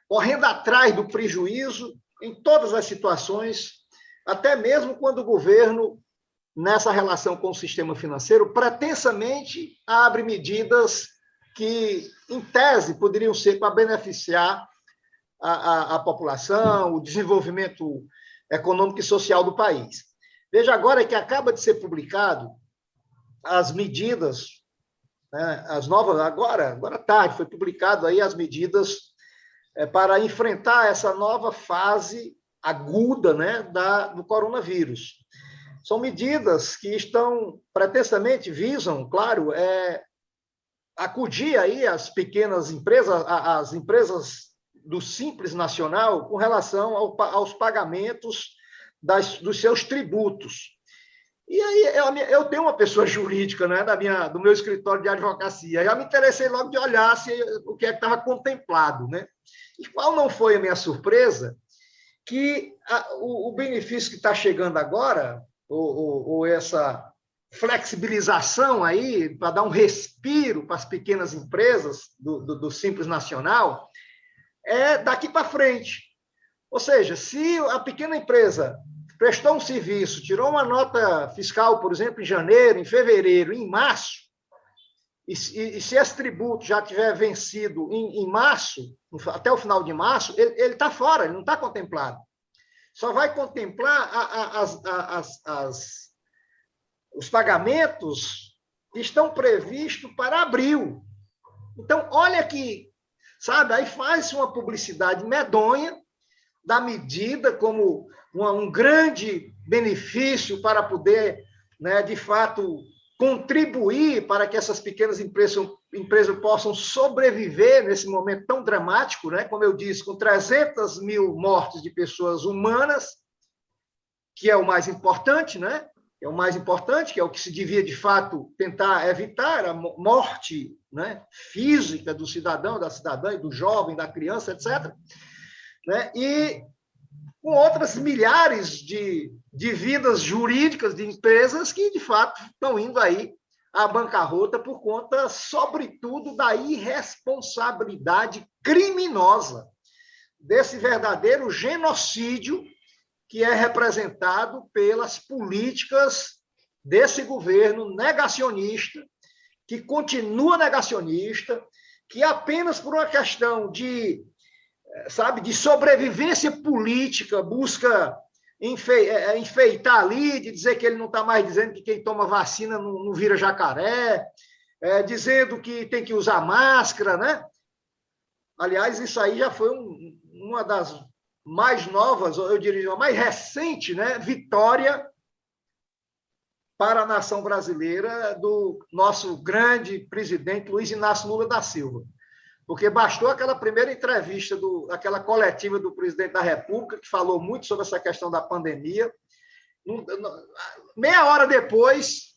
correndo atrás do prejuízo em todas as situações, até mesmo quando o governo, nessa relação com o sistema financeiro, pretensamente abre medidas que, em tese, poderiam ser para beneficiar a população, o desenvolvimento econômico e social do país. Veja agora que acaba de ser publicado as medidas, né, as novas, agora à tarde, foi publicado aí as medidas para enfrentar essa nova fase aguda, né, do coronavírus. São medidas que pretensamente visam, claro, acudir aí as pequenas empresas, as empresas do Simples Nacional, com relação aos pagamentos dos seus tributos. E aí eu tenho uma pessoa jurídica, né, do meu escritório de advocacia, já me interessei logo de olhar o que é que estava contemplado, né? E qual não foi a minha surpresa? Que o benefício que está chegando agora, ou essa flexibilização aí, para dar um respiro para as pequenas empresas do Simples Nacional, é daqui para frente. Ou seja, se a pequena empresa prestou um serviço, tirou uma nota fiscal, por exemplo, em janeiro, em fevereiro, em março, e se esse tributo já tiver vencido em março, até o final de março, ele está fora, ele não está contemplado. Só vai contemplar os pagamentos que estão previstos para abril. Então, olha aqui, sabe, aí faz uma publicidade medonha da medida como um grande benefício para poder, né, de fato, contribuir para que essas pequenas empresas possam sobreviver nesse momento tão dramático, né? Como eu disse, com 300 mil mortes de pessoas humanas, que é o mais importante, né? É o mais importante, que é o que se devia, de fato, tentar evitar, a morte, né, física do cidadão, da cidadã, do jovem, da criança, etc. Né? E com outras milhares de vidas jurídicas de empresas que, de fato, estão indo aí à bancarrota por conta, sobretudo, da irresponsabilidade criminosa, desse verdadeiro genocídio que é representado pelas políticas desse governo negacionista, que continua negacionista, que apenas por uma questão de, sabe, de sobrevivência política busca enfeitar ali, de dizer que ele não está mais dizendo que quem toma vacina não vira jacaré, dizendo que tem que usar máscara, né? Aliás, isso aí já foi uma das mais novas, eu diria, a mais recente, né, vitória para a nação brasileira do nosso grande presidente Luiz Inácio Lula da Silva. Porque bastou aquela primeira entrevista, aquela coletiva do presidente da República, que falou muito sobre essa questão da pandemia. Meia hora depois,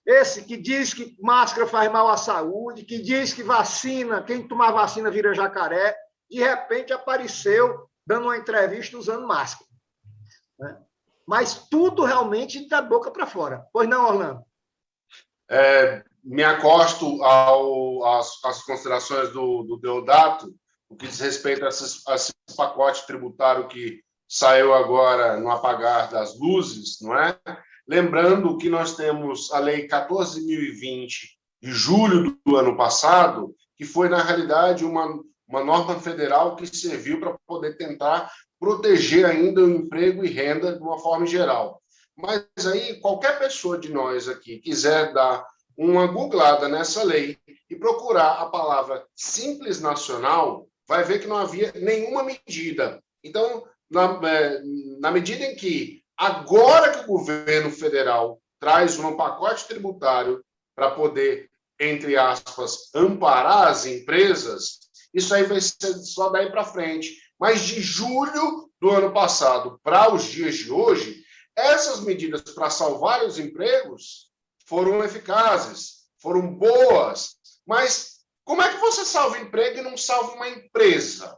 esse que diz que máscara faz mal à saúde, que diz que vacina, quem tomar vacina vira jacaré, de repente apareceu dando uma entrevista usando máscara. Né? Mas tudo realmente da boca para fora. Pois não, Orlando? Me acosto às considerações do Deodato, o que diz respeito a esse pacote tributário que saiu agora no apagar das luzes, não é? Lembrando que nós temos a Lei 14.020, de julho do ano passado, que foi, na realidade, uma norma federal que serviu para poder tentar proteger ainda o emprego e renda de uma forma geral. Mas aí, qualquer pessoa de nós aqui quiser dar uma googlada nessa lei e procurar a palavra Simples Nacional, vai ver que não havia nenhuma medida. Então, na medida em que, agora que o governo federal traz um pacote tributário para poder, entre aspas, amparar as empresas, isso aí vai ser só daí para frente. Mas de julho do ano passado para os dias de hoje, essas medidas para salvar os empregos foram eficazes, foram boas. Mas como é que você salva emprego e não salva uma empresa?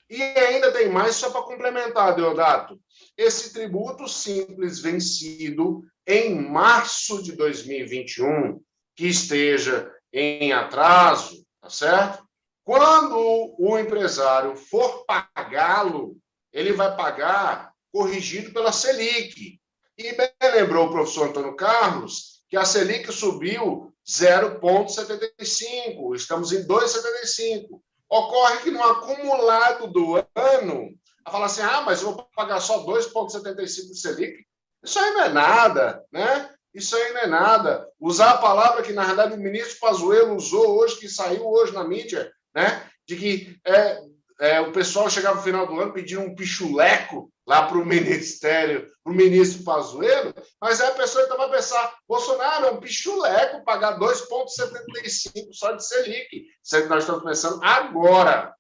E ainda tem mais, só para complementar, Deodato. Esse tributo simples vencido em março de 2021, que esteja em atraso, tá certo? Quando o empresário for pagá-lo, ele vai pagar corrigido pela Selic. E bem lembrou o professor Antônio Carlos que a Selic subiu 0,75, estamos em 2,75. Ocorre que no acumulado do ano, a falar assim, mas eu vou pagar só 2,75 de Selic. Isso aí não é nada, né? Isso aí não é nada. Usar a palavra que, na verdade, o ministro Pazuello usou hoje, que saiu hoje na mídia, né? De que o pessoal chegava no final do ano pedindo um pichuleco lá para o ministério, para o ministro Pazuello, mas aí a pessoa então vai pensar, Bolsonaro é um pichuleco pagar 2,75 só de Selic, sendo que nós estamos pensando agora,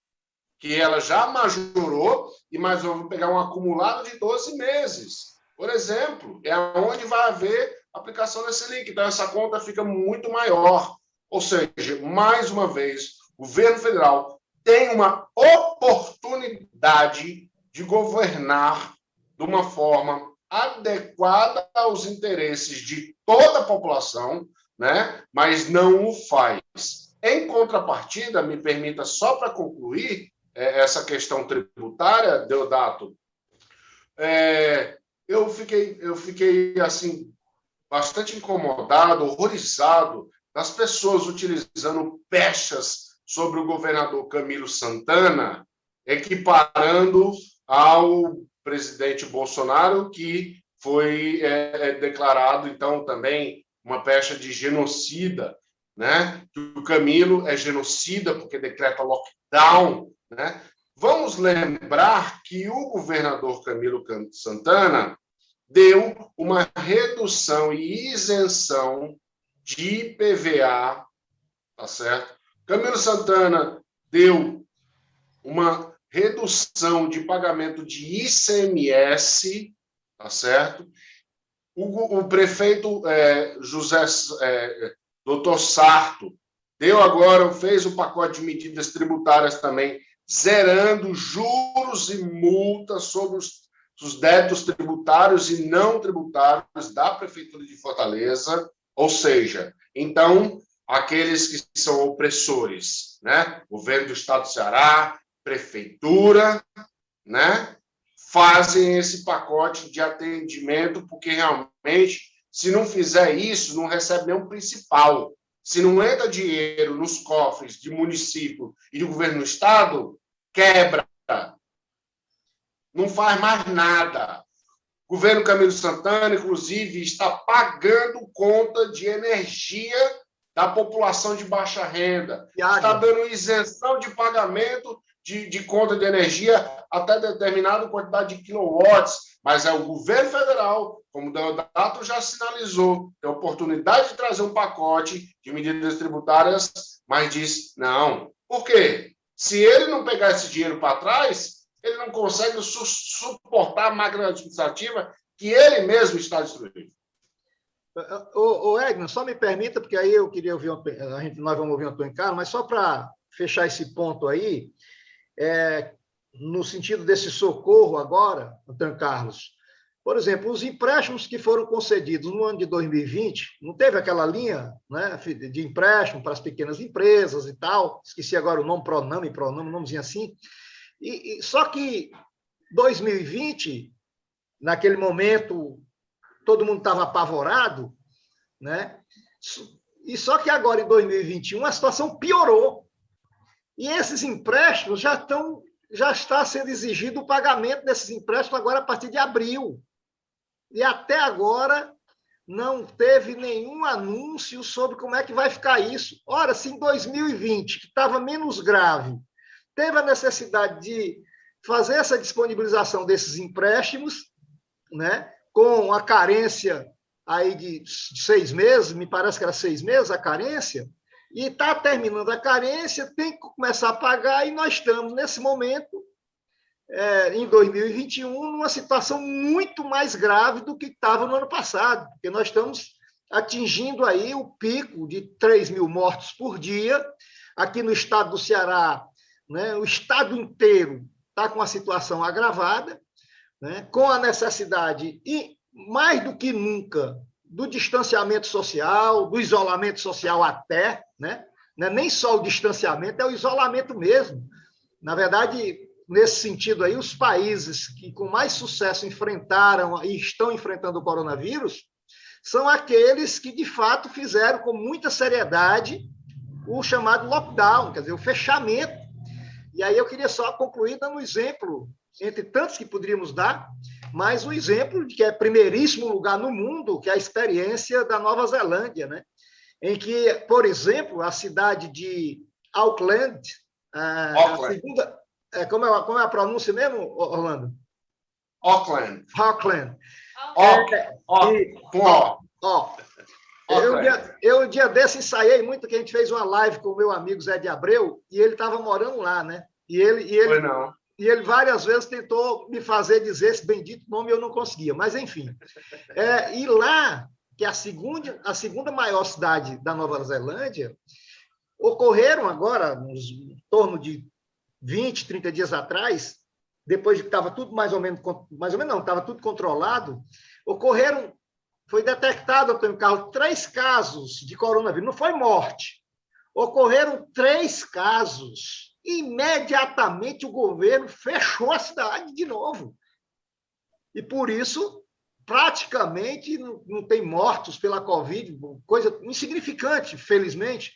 que ela já majorou, e mais vamos pegar um acumulado de 12 meses, por exemplo, é onde vai haver aplicação da Selic, então essa conta fica muito maior, ou seja, mais uma vez, o governo federal tem uma oportunidade de governar de uma forma adequada aos interesses de toda a população, né? Mas não o faz. Em contrapartida, me permita só para concluir essa questão tributária, Deodato, eu fiquei assim bastante incomodado, horrorizado das pessoas utilizando pechas sobre o governador Camilo Santana, equiparando ao presidente Bolsonaro, que foi declarado, então, também uma pecha de genocida, né? O Camilo é genocida porque decreta lockdown, né? Vamos lembrar que o governador Camilo Santana deu uma redução e isenção de IPVA, tá certo? Camilo Santana deu uma redução de pagamento de ICMS, tá certo? O prefeito Dr. Sarto fez o pacote de medidas tributárias também, zerando juros e multas sobre os débitos tributários e não tributários da Prefeitura de Fortaleza, ou seja, então, aqueles que são opressores, né? Governo do Estado do Ceará, Prefeitura, né? Fazem esse pacote de atendimento, porque realmente, se não fizer isso, não recebe nem o principal. Se não entra dinheiro nos cofres de município e de governo do Estado, quebra. Não faz mais nada. O governo Camilo Santana, inclusive, está pagando conta de energia da população de baixa renda. Está dando isenção de pagamento de conta de energia até determinada quantidade de quilowatts, mas é o governo federal, como o Deodato já sinalizou, tem a oportunidade de trazer um pacote de medidas tributárias, mas diz não. Por quê? Se ele não pegar esse dinheiro para trás, ele não consegue suportar a máquina administrativa que ele mesmo está destruindo. Egno, só me permita, porque aí eu queria ouvir, nós vamos ouvir o Antônio Carlos, mas só para fechar esse ponto aí, no sentido desse socorro agora, Antônio Carlos, por exemplo, os empréstimos que foram concedidos no ano de 2020, não teve aquela linha, né, de empréstimo para as pequenas empresas e tal, esqueci agora o nome, Proname, um nomezinho assim, só que 2020, naquele momento, todo mundo estava apavorado, né? E só que agora, em 2021, a situação piorou. E esses empréstimos já está sendo exigido o pagamento desses empréstimos agora a partir de abril. E até agora não teve nenhum anúncio sobre como é que vai ficar isso. Ora, se em 2020, que estava menos grave, teve a necessidade de fazer essa disponibilização desses empréstimos, né, com a carência aí de 6 meses, me parece que era 6 meses a carência, e está terminando a carência, tem que começar a pagar, e nós estamos, nesse momento, em 2021, numa situação muito mais grave do que estava no ano passado, porque nós estamos atingindo aí o pico de 3 mil mortos por dia. Aqui no estado do Ceará, né, o estado inteiro está com a situação agravada, né, com a necessidade, e mais do que nunca, do distanciamento social, do isolamento social até, né? Não é nem só o distanciamento, é o isolamento mesmo. Na verdade, nesse sentido aí, os países que com mais sucesso enfrentaram e estão enfrentando o coronavírus são aqueles que, de fato, fizeram com muita seriedade o chamado lockdown, quer dizer, o fechamento. E aí eu queria só concluir dando um exemplo, entre tantos que poderíamos dar, mas um exemplo de que é primeiríssimo lugar no mundo, que é a experiência da Nova Zelândia, né? Em que, por exemplo, a cidade de Auckland, a segunda... como é a pronúncia mesmo, Orlando? Auckland. Eu, um dia desse, ensaiei muito, que a gente fez uma live com o meu amigo Zé de Abreu, e ele estava morando lá, né? E ele várias vezes tentou me fazer dizer esse bendito nome e eu não conseguia, mas enfim. E lá, que é a segunda maior cidade da Nova Zelândia, ocorreram agora, em torno de 20, 30 dias atrás, depois de que estava tudo mais ou menos não, estava tudo controlado, foi detectado, Antônio Carlos, 3 casos de coronavírus, não foi morte. Ocorreram 3 casos. Imediatamente o governo fechou a cidade de novo. E por isso, praticamente, não tem mortos pela Covid, coisa insignificante, felizmente,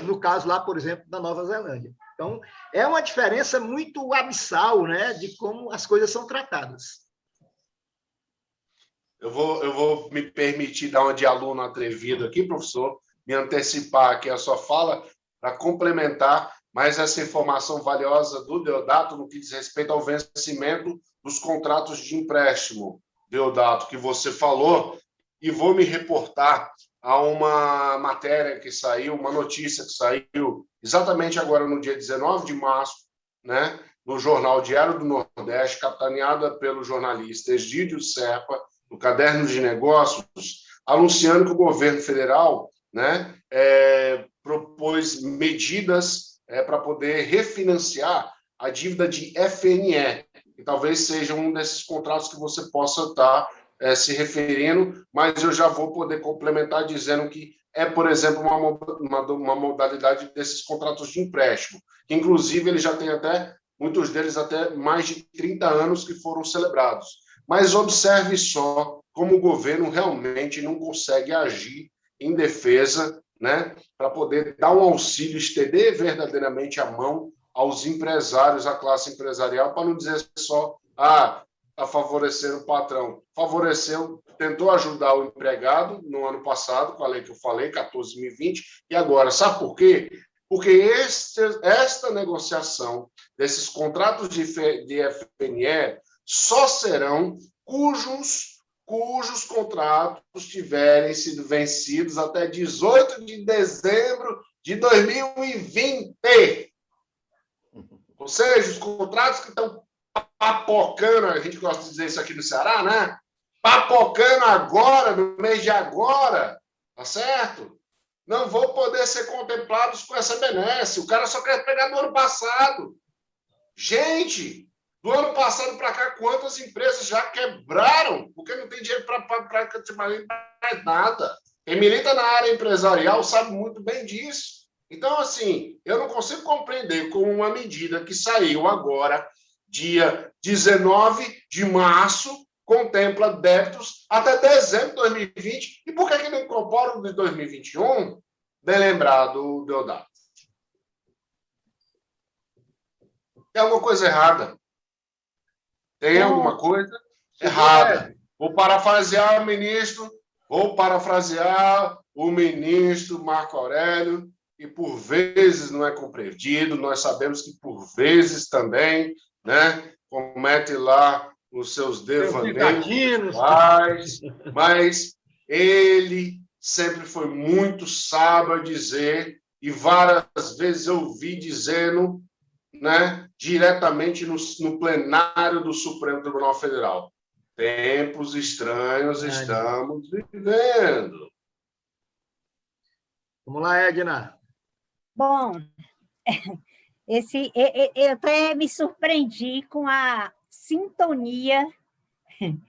no caso lá, por exemplo, da Nova Zelândia. Então, é uma diferença muito abissal, né, de como as coisas são tratadas. Eu vou me permitir dar uma de aluno atrevido aqui, professor, me antecipar aqui a sua fala para complementar mais essa informação valiosa do Deodato no que diz respeito ao vencimento dos contratos de empréstimo, Deodato, que você falou, e vou me reportar a uma matéria que saiu, uma notícia que saiu exatamente agora no dia 19 de março, né, no jornal Diário do Nordeste, capitaneada pelo jornalista Egídio Serpa, no Caderno de Negócios, anunciando que o governo federal, né, propôs medidas para poder refinanciar a dívida de FNE, que talvez seja um desses contratos que você possa estar se referindo, mas eu já vou poder complementar dizendo que por exemplo, uma modalidade desses contratos de empréstimo, que inclusive ele já tem muitos deles até mais de 30 anos que foram celebrados. Mas observe só como o governo realmente não consegue agir em defesa, né, para poder dar um auxílio, estender verdadeiramente a mão aos empresários, à classe empresarial, para não dizer só, está favorecendo o patrão. Favoreceu, tentou ajudar o empregado no ano passado, com a lei que eu falei, 14.020, e agora, sabe por quê? Porque esta negociação desses contratos de FNE só serão cujos contratos tiverem sido vencidos até 18 de dezembro de 2020. Ou seja, os contratos que estão papocando, a gente gosta de dizer isso aqui no Ceará, né? Papocando agora, no mês de agora, tá certo? Não vão poder ser contemplados com essa benesse. O cara só quer pegar do ano passado. Gente, do ano passado para cá, quantas empresas já quebraram? Porque não tem dinheiro para mais nada. Quem milita na área empresarial sabe muito bem disso. Então, assim, eu não consigo compreender como uma medida que saiu agora, dia 19 de março, contempla débitos até dezembro de 2020. E por que não incorpora o de 2021? Bem lembrado, Deodato. Tem alguma coisa errada. Tem alguma coisa errada. Vou parafrasear o ministro Marco Aurélio, e por vezes não é compreendido, nós sabemos que por vezes também, né, comete lá os seus devaneios, mas ele sempre foi muito sábio a dizer, e várias vezes eu ouvi dizendo, né, diretamente no plenário do Supremo Tribunal Federal: tempos estranhos estamos vivendo. Vamos lá, Edna. Bom, eu até me surpreendi com a sintonia, em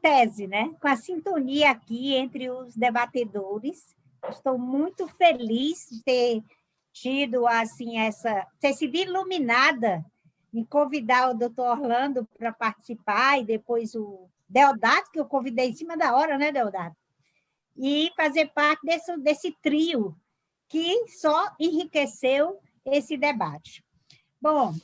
tese, né? Com a sintonia aqui entre os debatedores. Estou muito feliz de ter tido assim ter sido iluminada em convidar o doutor Orlando para participar, e depois o Deodato, que eu convidei em cima da hora, né, Deodato? E fazer parte desse trio que só enriqueceu esse debate. Bom,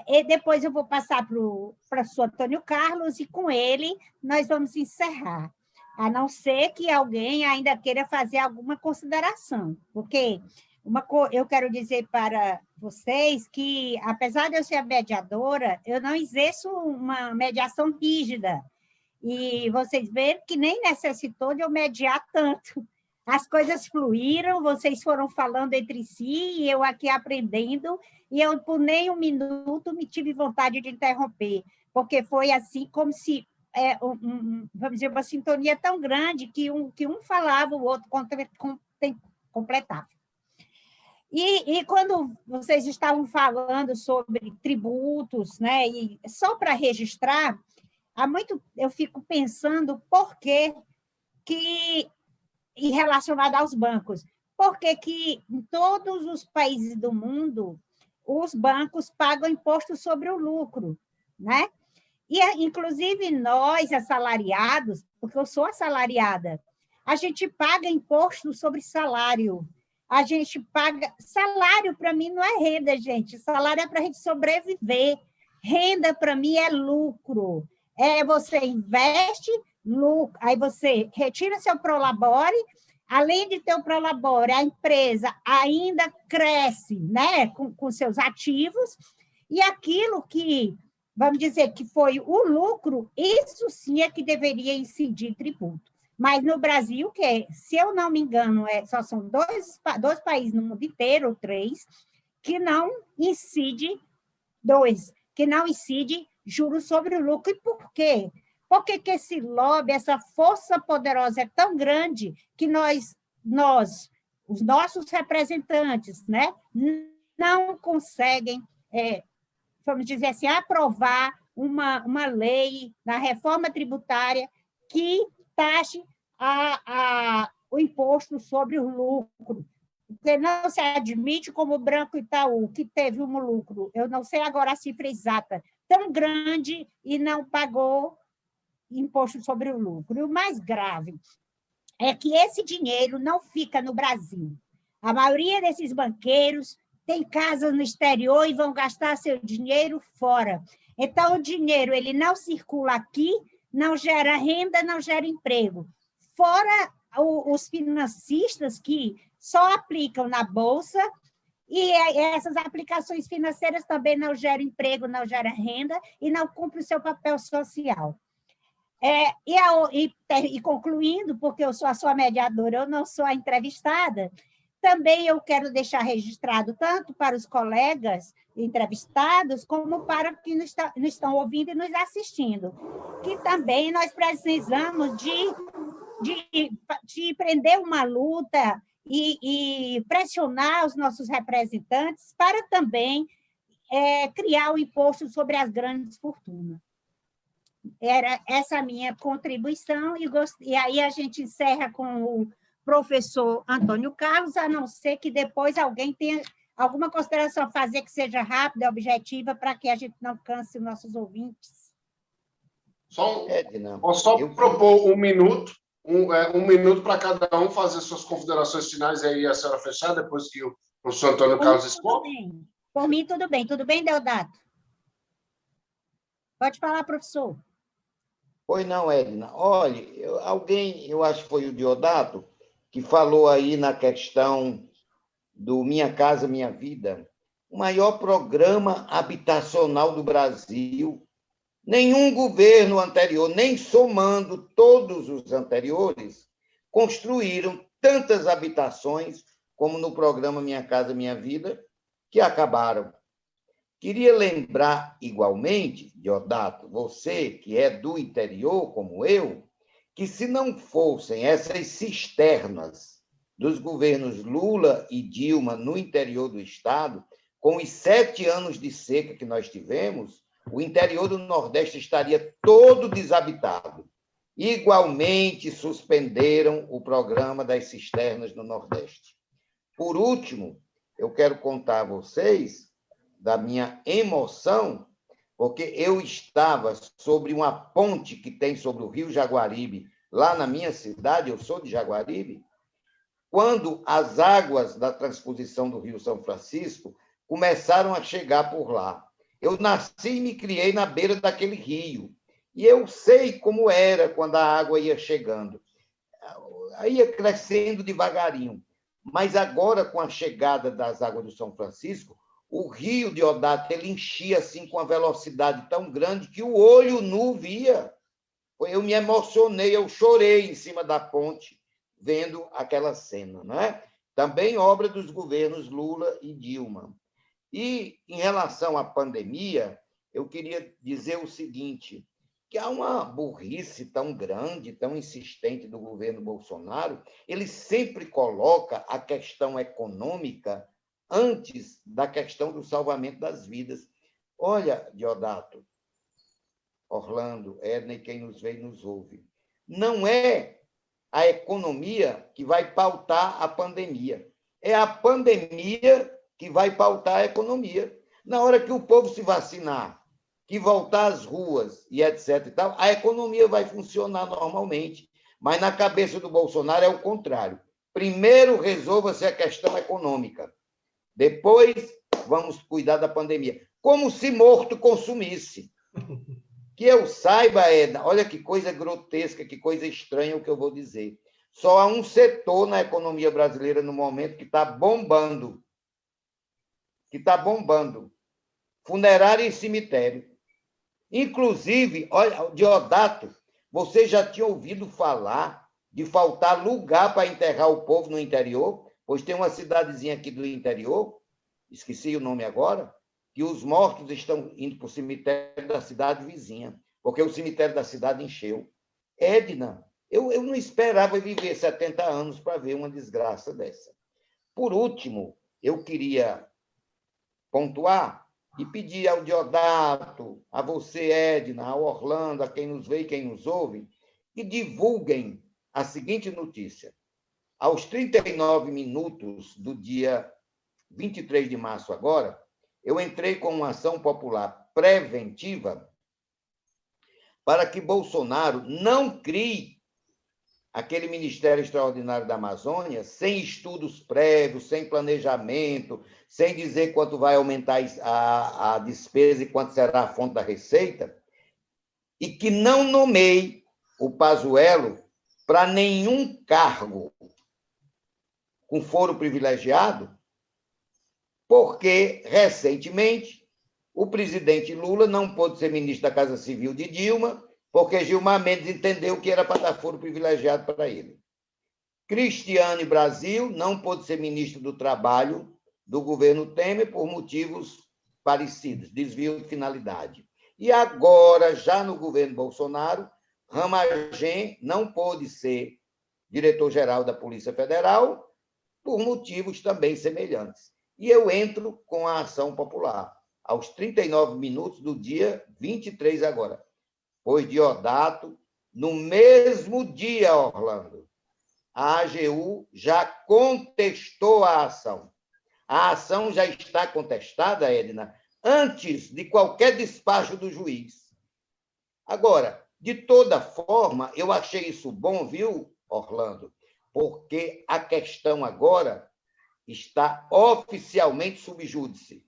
e depois eu vou passar para o professor Antônio Carlos, e com ele nós vamos encerrar, a não ser que alguém ainda queira fazer alguma consideração, porque eu quero dizer para vocês que, apesar de eu ser a mediadora, eu não exerço uma mediação rígida, e vocês veem que nem necessitou de eu mediar tanto. As coisas fluíram, vocês foram falando entre si, e eu aqui aprendendo, e eu, por nem um minuto, me tive vontade de interromper, porque foi assim como se, vamos dizer, uma sintonia tão grande que um falava, o outro completava. E quando vocês estavam falando sobre tributos, né, e só para registrar, há muito eu fico pensando por que, e relacionado aos bancos, por que em todos os países do mundo os bancos pagam imposto sobre o lucro, né? E, inclusive, nós, assalariados, porque eu sou assalariada, a gente paga imposto sobre salário. A gente paga. Salário, para mim, não é renda, gente. Salário é para a gente sobreviver. Renda, para mim, é lucro. É você investe, lucro, aí você retira seu prolabore, além de ter o prolabore, a empresa ainda cresce, né, com seus ativos, e aquilo que, vamos dizer, que foi o lucro, isso sim é que deveria incidir tributo. Mas no Brasil, que se eu não me engano, só são dois países no mundo inteiro, ou três, que não incide, que não incide juros sobre o lucro. E por quê? Por que esse lobby, essa força poderosa é tão grande que nós os nossos representantes, né, não conseguem, vamos dizer assim, aprovar uma lei na reforma tributária que taxe o imposto sobre o lucro, porque não se admite como o Branco Itaú, que teve um lucro, eu não sei agora a cifra exata, tão grande e não pagou imposto sobre o lucro. E o mais grave é que esse dinheiro não fica no Brasil. A maioria desses banqueiros tem casas no exterior e vão gastar seu dinheiro fora. Então, o dinheiro ele não circula aqui, não gera renda, não gera emprego. Fora os financistas que só aplicam na Bolsa, e essas aplicações financeiras também não geram emprego, não geram renda e não cumprem o seu papel social. E concluindo, porque eu sou a sua mediadora, eu não sou a entrevistada, também eu quero deixar registrado tanto para os colegas entrevistados, como para que nos estão ouvindo e nos assistindo, que também nós precisamos de prender uma luta e pressionar os nossos representantes para também criar o imposto sobre as grandes fortunas. Era essa a minha contribuição, e aí a gente encerra com o professor Antônio Carlos, a não ser que depois alguém tenha alguma consideração a fazer que seja rápida, objetiva, para que a gente não canse os nossos ouvintes. Posso só propor um minuto para cada um fazer suas considerações finais, e aí a senhora fechar, depois que o professor Antônio Carlos expor? Por mim, tudo bem. Tudo bem, Deodato? Pode falar, professor. Pois não, Edna. Olha, eu acho que foi o Deodato, que falou aí na questão do Minha Casa Minha Vida, o maior programa habitacional do Brasil. Nenhum governo anterior, nem somando todos os anteriores, construíram tantas habitações como no programa Minha Casa Minha Vida, que acabaram. Queria lembrar, igualmente, Deodato, você que é do interior, como eu, que se não fossem essas cisternas dos governos Lula e Dilma no interior do Estado, com os 7 anos de seca que nós tivemos, o interior do Nordeste estaria todo desabitado. Igualmente, suspenderam o programa das cisternas no Nordeste. Por último, eu quero contar a vocês da minha emoção, porque eu estava sobre uma ponte que tem sobre o Rio Jaguaribe, lá na minha cidade, eu sou de Jaguaribe, quando as águas da transposição do Rio São Francisco começaram a chegar por lá. Eu nasci e me criei na beira daquele rio, e eu sei como era quando a água ia chegando. Ia crescendo devagarinho, mas agora, com a chegada das águas do São Francisco, o rio Deodato ele enchia assim com uma velocidade tão grande que o olho nu via. Eu me emocionei, eu chorei em cima da ponte, vendo aquela cena, não é? Também obra dos governos Lula e Dilma. E, em relação à pandemia, eu queria dizer o seguinte, que há uma burrice tão grande, tão insistente do governo Bolsonaro, ele sempre coloca a questão econômica antes da questão do salvamento das vidas. Olha, Diodato, Orlando, Edna e quem nos vê e nos ouve, não é a economia que vai pautar a pandemia, é a pandemia que vai pautar a economia. Na hora que o povo se vacinar, que voltar às ruas e etc. e tal, a economia vai funcionar normalmente. Mas na cabeça do Bolsonaro é o contrário. Primeiro resolva-se a questão econômica. Depois vamos cuidar da pandemia. Como se morto consumisse. Que eu saiba, Edna, olha que coisa grotesca, que coisa estranha o que eu vou dizer. Só há um setor na economia brasileira no momento que está bombando. Funerária e cemitério. Inclusive, olha, Diodato, você já tinha ouvido falar de faltar lugar para enterrar o povo no interior? Pois tem uma cidadezinha aqui do interior, esqueci o nome agora, que os mortos estão indo para o cemitério da cidade vizinha, porque o cemitério da cidade encheu. Edna, eu não esperava viver 70 anos para ver uma desgraça dessa. Por último, eu queria pontuar e pedir ao Diodato, a você, Edna, ao Orlando, a quem nos vê e quem nos ouve, que divulguem a seguinte notícia. Aos 39 minutos do dia 23 de março agora, eu entrei com uma ação popular preventiva para que Bolsonaro não crie aquele Ministério Extraordinário da Amazônia sem estudos prévios, sem planejamento, sem dizer quanto vai aumentar a despesa e quanto será a fonte da receita, e que não nomeie o Pazuello para nenhum cargo com foro privilegiado, porque, recentemente, o presidente Lula não pôde ser ministro da Casa Civil de Dilma, porque Gilmar Mendes entendeu que era para dar foro privilegiado para ele. Cristiane Brasil não pôde ser ministro do Trabalho do governo Temer por motivos parecidos, desvio de finalidade. E agora, já no governo Bolsonaro, Ramagem não pôde ser diretor-geral da Polícia Federal por motivos também semelhantes. E eu entro com a ação popular, aos 39 minutos do dia 23 agora. Pois Diodato, no mesmo dia, Orlando, a AGU já contestou a ação. A ação já está contestada, Edna, antes de qualquer despacho do juiz. Agora, de toda forma, eu achei isso bom, viu, Orlando? Porque a questão agora está oficialmente sob júdice.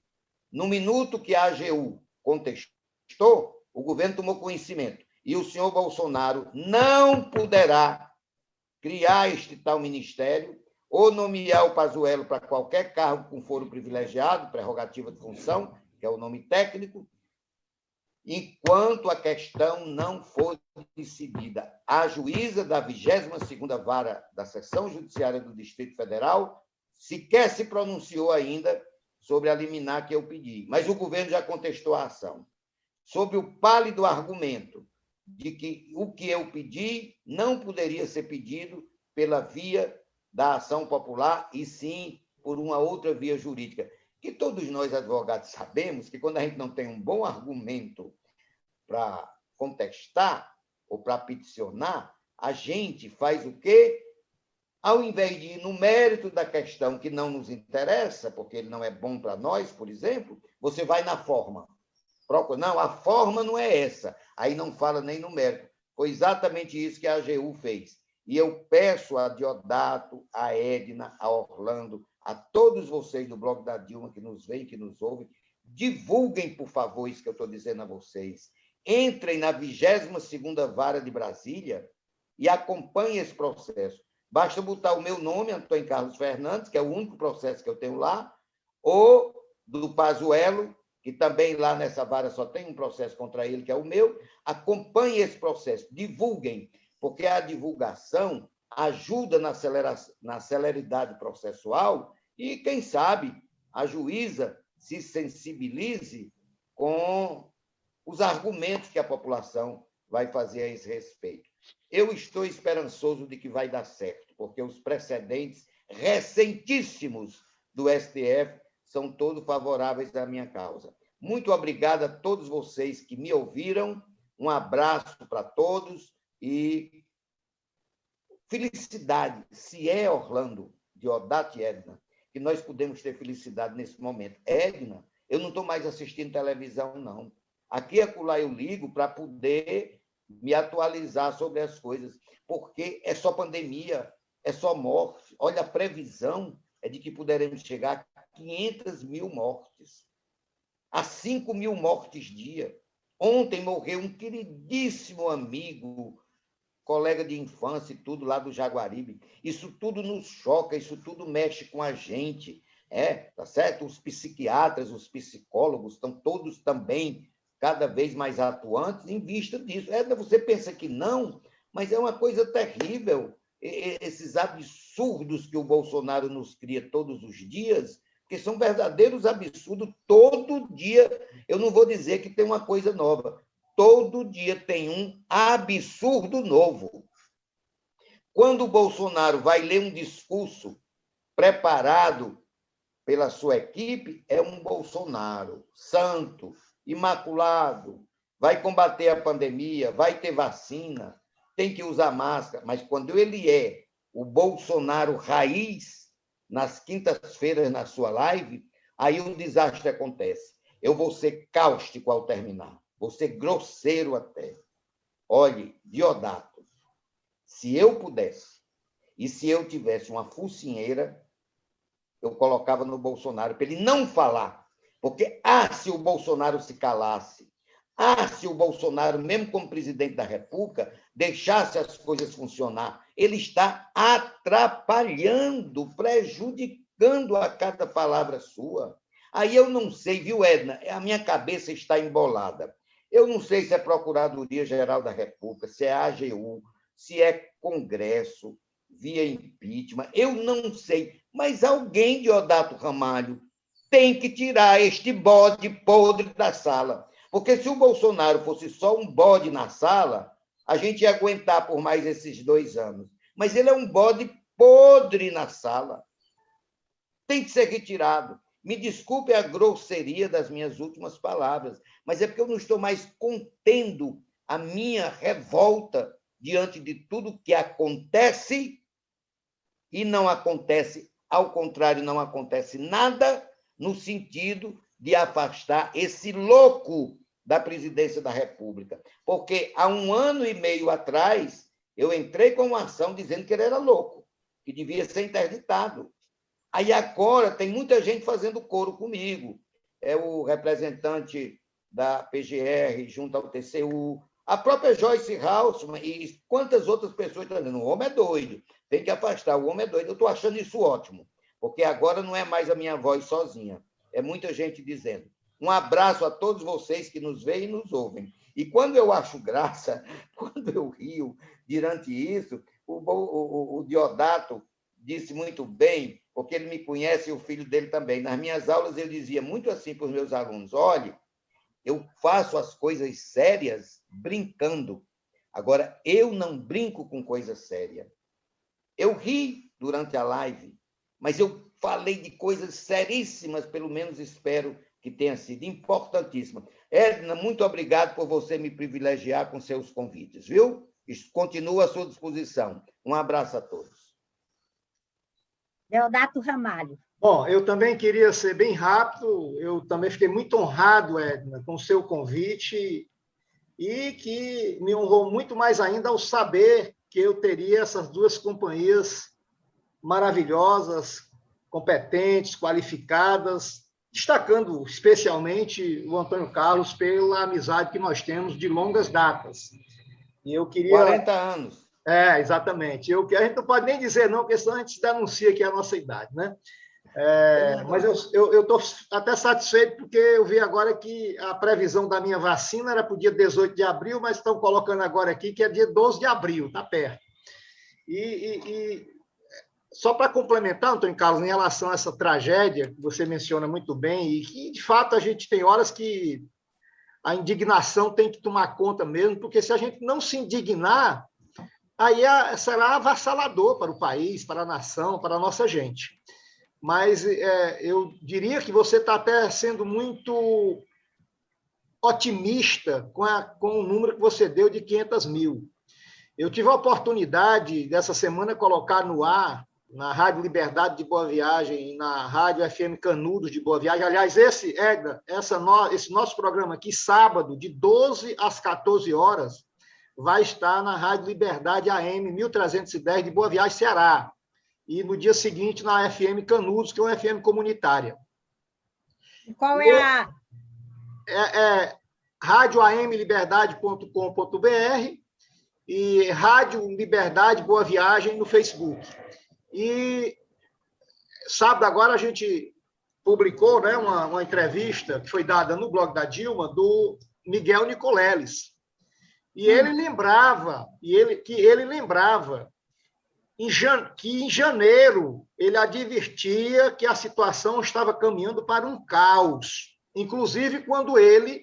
No minuto que a AGU contestou, o governo tomou conhecimento. E o senhor Bolsonaro não poderá criar este tal ministério ou nomear o Pazuello para qualquer cargo com foro privilegiado, prerrogativa de função, que é o nome técnico, enquanto a questão não for decidida. A juíza da 22ª Vara da Seção Judiciária do Distrito Federal sequer se pronunciou ainda sobre a liminar que eu pedi, mas o governo já contestou a ação, sob o pálido argumento de que o que eu pedi não poderia ser pedido pela via da ação popular, e sim por uma outra via jurídica. Que todos nós, advogados, sabemos que quando a gente não tem um bom argumento para contestar ou para peticionar, a gente faz o quê? Ao invés de ir no mérito da questão que não nos interessa, porque ele não é bom para nós, por exemplo, você vai na forma. Não, a forma não é essa. Aí não fala nem no mérito. Foi exatamente isso que a AGU fez. E eu peço a Diodato, a Edna, a Orlando, a todos vocês do blog da Dilma que nos veem, que nos ouvem, divulguem, por favor, isso que eu estou dizendo a vocês. Entrem na 22ª Vara de Brasília e acompanhem esse processo. Basta botar o meu nome, Antônio Carlos Fernandes, que é o único processo que eu tenho lá, ou do Pazuello, que também lá nessa vara só tem um processo contra ele, que é o meu. Acompanhem esse processo, divulguem, porque a divulgação ajuda na celeridade processual e, quem sabe, a juíza se sensibilize com os argumentos que a população vai fazer a esse respeito. Eu estou esperançoso de que vai dar certo, porque os precedentes recentíssimos do STF são todos favoráveis à minha causa. Muito obrigado a todos vocês que me ouviram. Um abraço para todos e felicidade. Se é Orlando, Deodato e Edna, que nós podemos ter felicidade nesse momento. Edna, eu não estou mais assistindo televisão, não. Aqui e acolá eu ligo para poder me atualizar sobre as coisas, porque é só pandemia, é só morte. Olha, a previsão é de que poderemos chegar a 500 mil mortes, a 5 mil mortes dia. Ontem morreu um queridíssimo amigo, colega de infância e tudo lá do Jaguaribe. Isso tudo nos choca, isso tudo mexe com a gente. Tá certo? Os psiquiatras, os psicólogos estão todos também cada vez mais atuantes em vista disso. Você pensa que não, mas é uma coisa terrível. Esses absurdos que o Bolsonaro nos cria todos os dias, que são verdadeiros absurdos. Todo dia, eu não vou dizer que tem uma coisa nova, todo dia tem um absurdo novo. Quando o Bolsonaro vai ler um discurso preparado pela sua equipe, é um Bolsonaro santo, imaculado, vai combater a pandemia, vai ter vacina, tem que usar máscara, mas quando ele é o Bolsonaro raiz, nas quintas-feiras, na sua live, aí um desastre acontece. Eu vou ser cáustico ao terminar, vou ser grosseiro até. Olhe, Deodato, se eu pudesse, e se eu tivesse uma focinheira, eu colocava no Bolsonaro, para ele não falar, porque, se o Bolsonaro se calasse, se o Bolsonaro, mesmo como presidente da República, deixasse as coisas funcionar, ele está atrapalhando, prejudicando a cada palavra sua. Aí eu não sei, viu, Edna? A minha cabeça está embolada. Eu não sei se é Procuradoria-Geral da República, se é AGU, se é Congresso, via impeachment, eu não sei, mas alguém, Deodato Ramalho, tem que tirar este bode podre da sala. Porque se o Bolsonaro fosse só um bode na sala, a gente ia aguentar por mais esses 2 anos. Mas ele é um bode podre na sala. Tem que ser retirado. Me desculpe a grosseria das minhas últimas palavras, mas é porque eu não estou mais contendo a minha revolta diante de tudo que acontece e não acontece, ao contrário, não acontece nada no sentido de afastar esse louco da presidência da República. Porque há 1 ano e meio atrás, eu entrei com uma ação dizendo que ele era louco, que devia ser interditado. Aí agora tem muita gente fazendo coro comigo. É o representante da PGR junto ao TCU, a própria Joyce Haussmann e quantas outras pessoas estão dizendo, o homem é doido, tem que afastar, o homem é doido. Eu estou achando isso ótimo, porque agora não é mais a minha voz sozinha, é muita gente dizendo. Um abraço a todos vocês que nos veem e nos ouvem. E quando eu acho graça, quando eu rio diante disso, o Deodato disse muito bem, porque ele me conhece e o filho dele também. Nas minhas aulas eu dizia muito assim para os meus alunos, olhe, eu faço as coisas sérias brincando. Agora, eu não brinco com coisa séria. Eu ri durante a live, mas eu falei de coisas seríssimas, pelo menos espero que tenha sido importantíssima. Edna, muito obrigado por você me privilegiar com seus convites, viu? Continua à sua disposição. Um abraço a todos. Deodato Ramalho. Bom, eu também queria ser bem rápido, eu também fiquei muito honrado, Edna, com o seu convite e que me honrou muito mais ainda ao saber que eu teria essas 2 companhias maravilhosas, competentes, qualificadas, destacando especialmente o Antônio Carlos pela amizade que nós temos de longas datas. E eu queria... 40 anos. Exatamente. A gente não pode nem dizer não, porque senão a gente denuncia que é a nossa idade, né? Mas eu estou até satisfeito porque eu vi agora que a previsão da minha vacina era para o dia 18 de abril, mas estão colocando agora aqui que é dia 12 de abril, está perto. E só para complementar, Antônio Carlos, em relação a essa tragédia que você menciona muito bem, e que, de fato, a gente tem horas que a indignação tem que tomar conta mesmo, porque se a gente não se indignar, aí será avassalador para o país, para a nação, para a nossa gente. mas eu diria que você está até sendo muito otimista com o número que você deu de 500 mil. Eu tive a oportunidade, dessa semana, colocar no ar, na Rádio Liberdade de Boa Viagem e na Rádio FM Canudos de Boa Viagem. Aliás, esse nosso programa aqui, sábado, de 12 às 14 horas, vai estar na Rádio Liberdade AM 1310 de Boa Viagem, Ceará. E no dia seguinte, na FM Canudos, que é uma FM comunitária. Qual é a... radioamliberdade.com.br e Rádio Liberdade Boa Viagem no Facebook. E sábado agora a gente publicou, né, uma entrevista que foi dada no blog da Dilma, do Miguel Nicoleles. E ele lembrava, que em janeiro ele advertia que a situação estava caminhando para um caos. Inclusive quando ele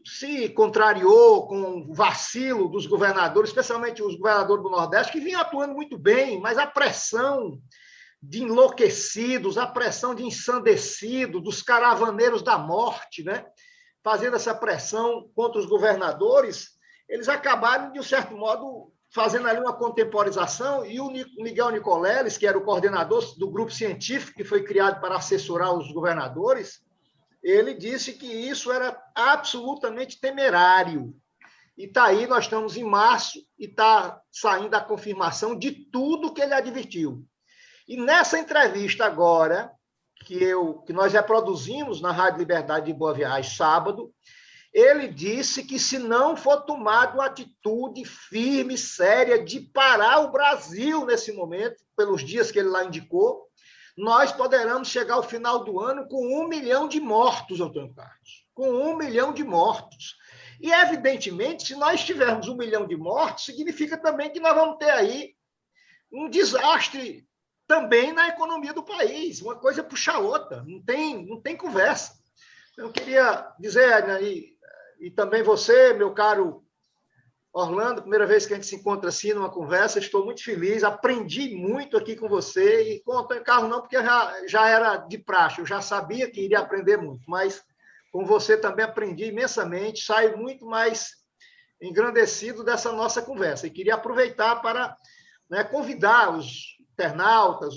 se contrariou com o vacilo dos governadores, especialmente os governadores do Nordeste, que vinham atuando muito bem, mas a pressão de enlouquecidos, a pressão de ensandecidos, dos caravaneiros da morte, né? Fazendo essa pressão contra os governadores, eles acabaram, de um certo modo, fazendo ali uma contemporização, e o Miguel Nicoleles, que era o coordenador do grupo científico que foi criado para assessorar os governadores, ele disse que isso era absolutamente temerário. E está aí, nós estamos em março, e está saindo a confirmação de tudo que ele advertiu. E nessa entrevista agora, que nós reproduzimos na Rádio Liberdade de Boa Viagem, sábado, ele disse que se não for tomada uma atitude firme, séria, de parar o Brasil nesse momento, pelos dias que ele lá indicou, nós poderemos chegar ao final do ano com 1 milhão de mortos, Antônio Carlos. Com 1 milhão de mortos. E, evidentemente, se nós tivermos 1 milhão de mortos, significa também que nós vamos ter aí um desastre também na economia do país. Uma coisa puxa a outra. Não tem conversa. Eu queria dizer, né, e também você, meu caro Orlando, primeira vez que a gente se encontra assim numa conversa, estou muito feliz, aprendi muito aqui com você, e com o Antônio Carlos não, porque já era de praxe, eu já sabia que iria aprender muito, mas com você também aprendi imensamente, saio muito mais engrandecido dessa nossa conversa, e queria aproveitar para, né, convidar os internautas,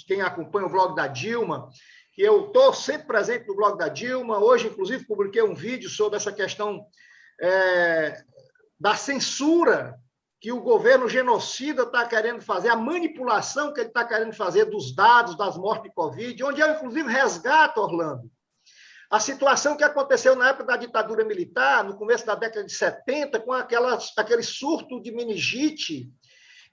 quem acompanha o blog da Dilma, que eu estou sempre presente no blog da Dilma, hoje, inclusive, publiquei um vídeo sobre essa questão da censura que o governo genocida está querendo fazer, a manipulação que ele está querendo fazer dos dados das mortes de Covid, onde eu, inclusive, resgato, Orlando, a situação que aconteceu na época da ditadura militar, no começo da década de 70, com aquele surto de meningite,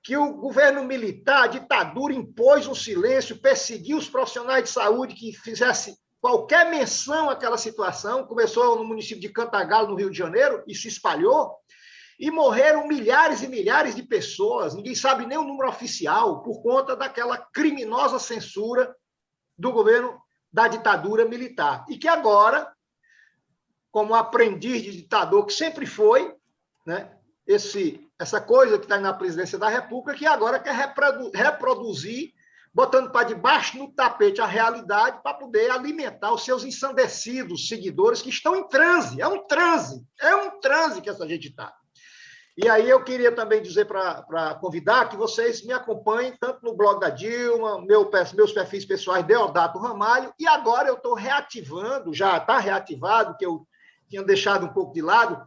que o governo militar, a ditadura, impôs um silêncio, perseguiu os profissionais de saúde que fizessem qualquer menção àquela situação. Começou no município de Cantagalo, no Rio de Janeiro, e se espalhou, e morreram milhares e milhares de pessoas, ninguém sabe nem o número oficial, por conta daquela criminosa censura do governo da ditadura militar. E que agora, como aprendiz de ditador que sempre foi, né, essa coisa que está na presidência da República, que agora quer reproduzir, botando para debaixo do tapete a realidade para poder alimentar os seus ensandecidos seguidores que estão em transe. É um transe que essa gente está. E aí eu queria também dizer para convidar que vocês me acompanhem tanto no blog da Dilma, meus perfis pessoais, Deodato Ramalho, e agora eu estou reativando, já está reativado, que eu tinha deixado um pouco de lado,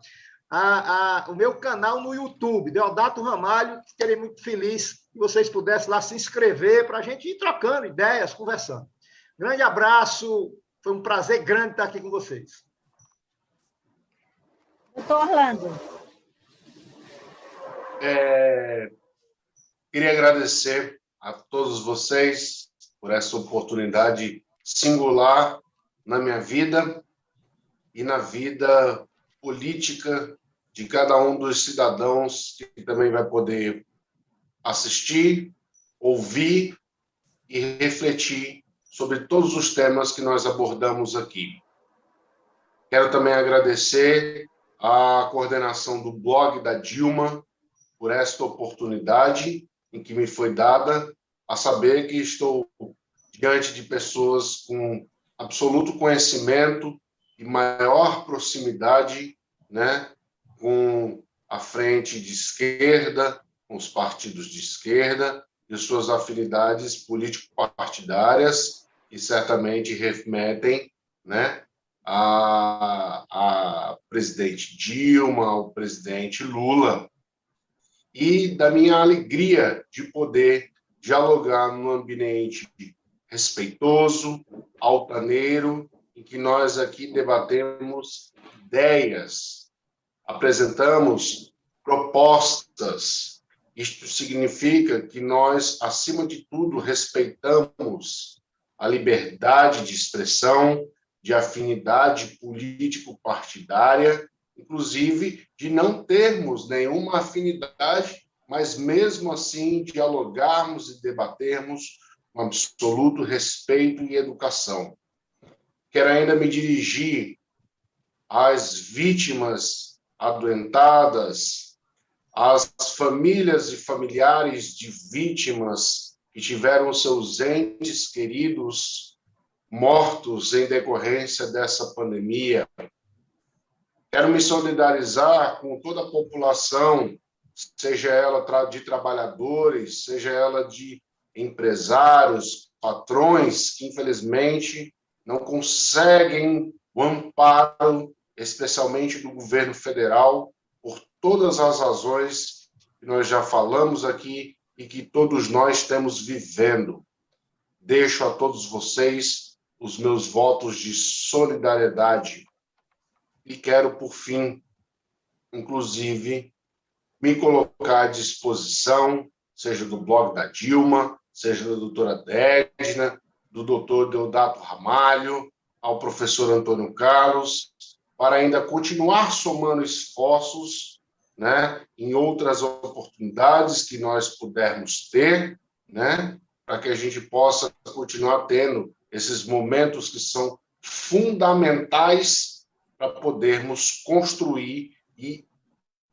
o meu canal no YouTube, Deodato Ramalho. Fiquei muito feliz que vocês pudessem lá se inscrever para a gente ir trocando ideias, conversando. Grande abraço, foi um prazer grande estar aqui com vocês. Doutor Orlando. Queria agradecer a todos vocês por essa oportunidade singular na minha vida e na vida política de cada um dos cidadãos que também vai poder assistir, ouvir e refletir sobre todos os temas que nós abordamos aqui. Quero também agradecer a coordenação do blog da Dilma por esta oportunidade em que me foi dada a saber que estou diante de pessoas com absoluto conhecimento e maior proximidade, né, com a frente de esquerda, com os partidos de esquerda e suas afinidades político-partidárias, que certamente remetem, né, a presidente Dilma, ao presidente Lula, e da minha alegria de poder dialogar num ambiente respeitoso, altaneiro, em que nós aqui debatemos ideias, apresentamos propostas. Isto significa que nós, acima de tudo, respeitamos a liberdade de expressão, de afinidade político-partidária, inclusive de não termos nenhuma afinidade, mas mesmo assim dialogarmos e debatermos com absoluto respeito e educação. Quero ainda me dirigir às vítimas adoentadas, às famílias e familiares de vítimas que tiveram seus entes queridos mortos em decorrência dessa pandemia. Quero me solidarizar com toda a população, seja ela de trabalhadores, seja ela de empresários, patrões, que infelizmente não conseguem o amparo, especialmente do governo federal, por todas as razões que nós já falamos aqui e que todos nós estamos vivendo. Deixo a todos vocês os meus votos de solidariedade e quero, por fim, inclusive, me colocar à disposição, seja do blog da Dilma, seja da doutora Désdina, do doutor Deodato Ramalho, ao professor Antônio Carlos, para ainda continuar somando esforços, né, em outras oportunidades que nós pudermos ter, né, para que a gente possa continuar tendo esses momentos que são fundamentais para podermos construir e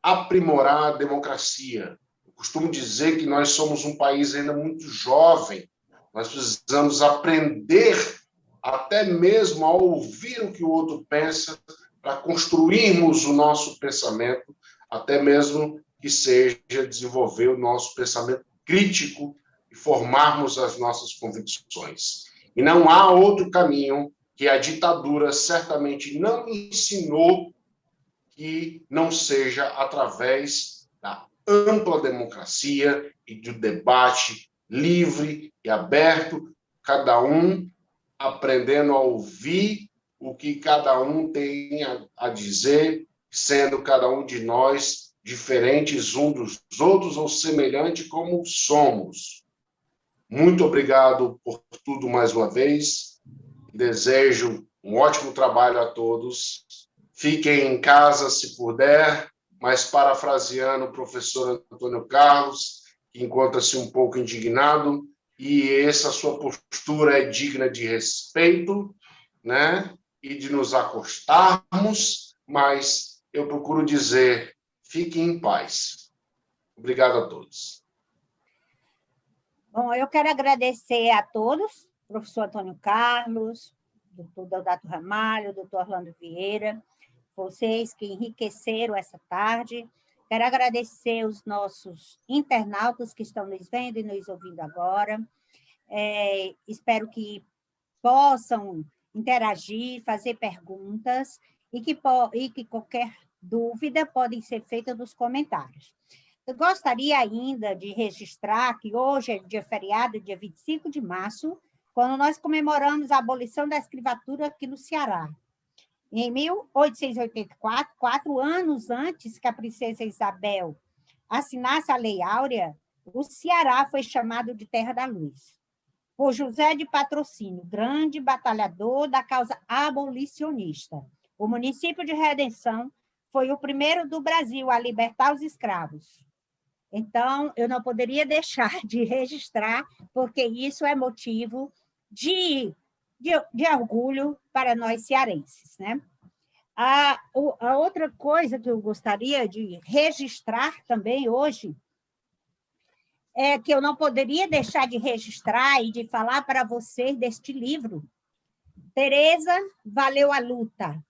aprimorar a democracia. Eu costumo dizer que nós somos um país ainda muito jovem, nós precisamos aprender até mesmo a ouvir o que o outro pensa para construirmos o nosso pensamento, até mesmo que seja desenvolver o nosso pensamento crítico e formarmos as nossas convicções. E não há outro caminho que a ditadura certamente não ensinou que não seja através da ampla democracia e do debate livre e aberto, cada um aprendendo a ouvir o que cada um tem a dizer, sendo cada um de nós diferentes uns dos outros ou semelhante como somos. Muito obrigado por tudo mais uma vez. Desejo um ótimo trabalho a todos. Fiquem em casa se puder, mas parafraseando o professor Antônio Carlos, que encontra-se um pouco indignado, e essa sua postura é digna de respeito, né? E de nos acostarmos, mas eu procuro dizer, fiquem em paz. Obrigado a todos. Bom, eu quero agradecer a todos, professor Antônio Carlos, doutor Deodato Ramalho, doutor Orlando Vieira, vocês que enriqueceram essa tarde. Quero agradecer os nossos internautas que estão nos vendo e nos ouvindo agora. Espero que possam interagir, fazer perguntas e que qualquer dúvida podem ser feita nos comentários. Eu gostaria ainda de registrar que hoje é dia feriado, dia 25 de março, quando nós comemoramos a abolição da escravatura aqui no Ceará. Em 1884, 4 anos antes que a princesa Isabel assinasse a Lei Áurea, o Ceará foi chamado de Terra da Luz, por José de Patrocínio, grande batalhador da causa abolicionista. O município de Redenção foi o primeiro do Brasil a libertar os escravos. Então, eu não poderia deixar de registrar, porque isso é motivo de orgulho para nós cearenses, né? A outra coisa que eu gostaria de registrar também hoje que eu não poderia deixar de registrar e de falar para vocês deste livro. Tereza, valeu a luta.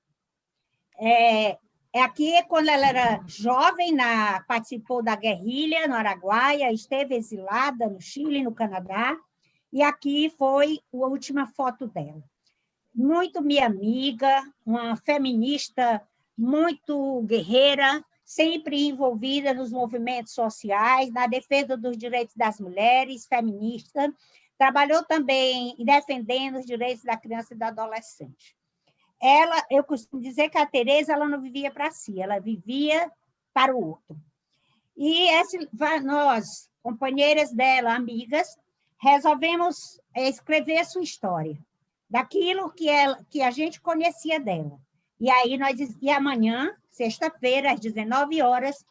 Aqui, quando ela era jovem, participou da guerrilha no Araguaia, esteve exilada no Chile, no Canadá, e aqui foi a última foto dela. Muito minha amiga, uma feminista muito guerreira, sempre envolvida nos movimentos sociais, na defesa dos direitos das mulheres, feminista. Trabalhou também defendendo os direitos da criança e do adolescente. Eu costumo dizer que a Tereza ela não vivia para si, ela vivia para o outro. E nós, companheiras dela, amigas, resolvemos escrever a sua história, daquilo que a gente conhecia dela. E amanhã, sexta-feira, às 19 horas,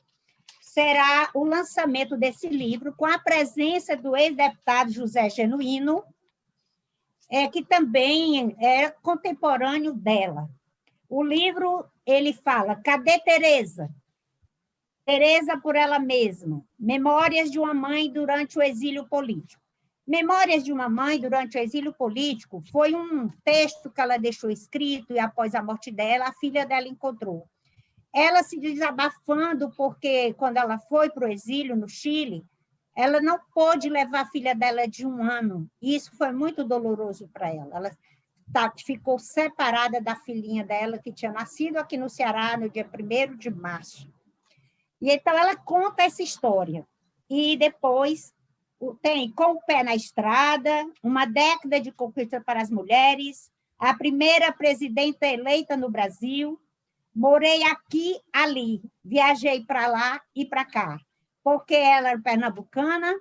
será o lançamento desse livro, com a presença do ex-deputado José Genuíno, que também é contemporâneo dela. O livro, ele fala, cadê Tereza? Tereza por ela mesma, Memórias de uma mãe durante o exílio político. Memórias de uma mãe durante o exílio político foi um texto que ela deixou escrito e, após a morte dela, a filha dela encontrou. Ela se desabafando porque, quando ela foi para o exílio no Chile, ela não pôde levar a filha dela de 1 ano. E isso foi muito doloroso para ela. Ela ficou separada da filhinha dela, que tinha nascido aqui no Ceará no dia 1º de março. E então ela conta essa história. E depois tem Com o Pé na Estrada, Uma Década de Conquista para as Mulheres, a primeira presidenta eleita no Brasil, Morei aqui, ali, viajei para lá e para cá, porque ela era pernambucana,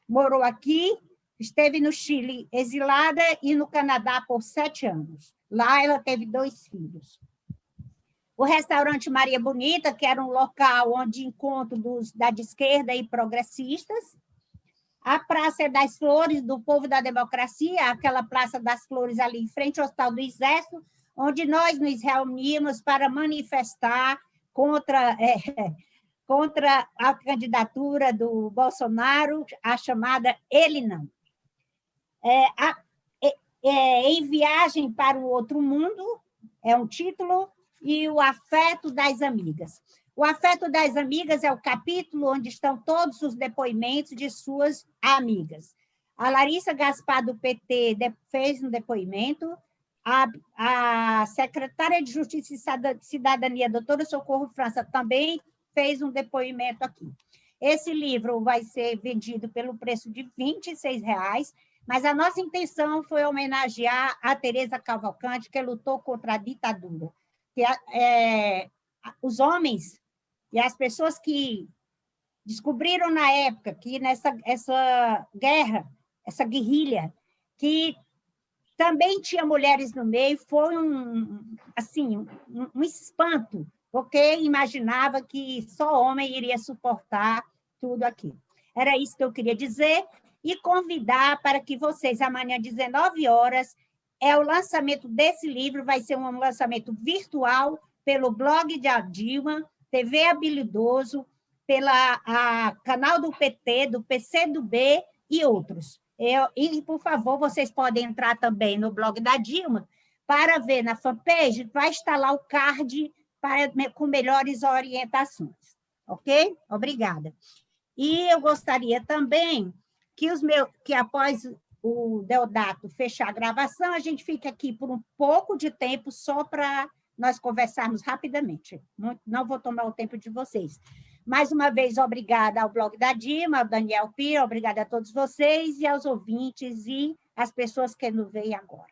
morou aqui, esteve no Chile exilada e no Canadá por 7 anos. Lá ela teve 2 filhos. O restaurante Maria Bonita, que era um local onde encontro da esquerda e progressistas. A Praça das Flores, do Povo da Democracia, aquela Praça das Flores ali em frente ao Hospital do Exército, onde nós nos reunimos para manifestar contra a candidatura do Bolsonaro, a chamada Ele Não. Em Viagem para o Outro Mundo, é um título, e O Afeto das Amigas. O Afeto das Amigas é o capítulo onde estão todos os depoimentos de suas amigas. A Larissa Gaspar, do PT, fez um depoimento, a secretária de Justiça e Cidadania, doutora Socorro França, também fez um depoimento aqui. Esse livro vai ser vendido pelo preço de R$ 26,00, mas a nossa intenção foi homenagear a Tereza Cavalcante, que lutou contra a ditadura. Os homens e as pessoas que descobriram na época que essa guerra, essa guerrilha, que também tinha mulheres no meio, foi um espanto, porque imaginava que só homem iria suportar tudo aquilo. Era isso que eu queria dizer, e convidar para que vocês, amanhã, às 19 horas, o lançamento desse livro, vai ser um lançamento virtual pelo blog de Dilma, TV Habilidoso, pela canal do PT, do PCdoB e outros. E, por favor, vocês podem entrar também no blog da Dilma para ver na fanpage, vai estar lá o card com melhores orientações. Ok? Obrigada. E eu gostaria também que após o Deodato fechar a gravação, a gente fique aqui por um pouco de tempo só para nós conversarmos rapidamente. Não vou tomar o tempo de vocês. Mais uma vez, obrigada ao blog da Dilma, ao Daniel Pira, obrigada a todos vocês e aos ouvintes e às pessoas que nos veem agora.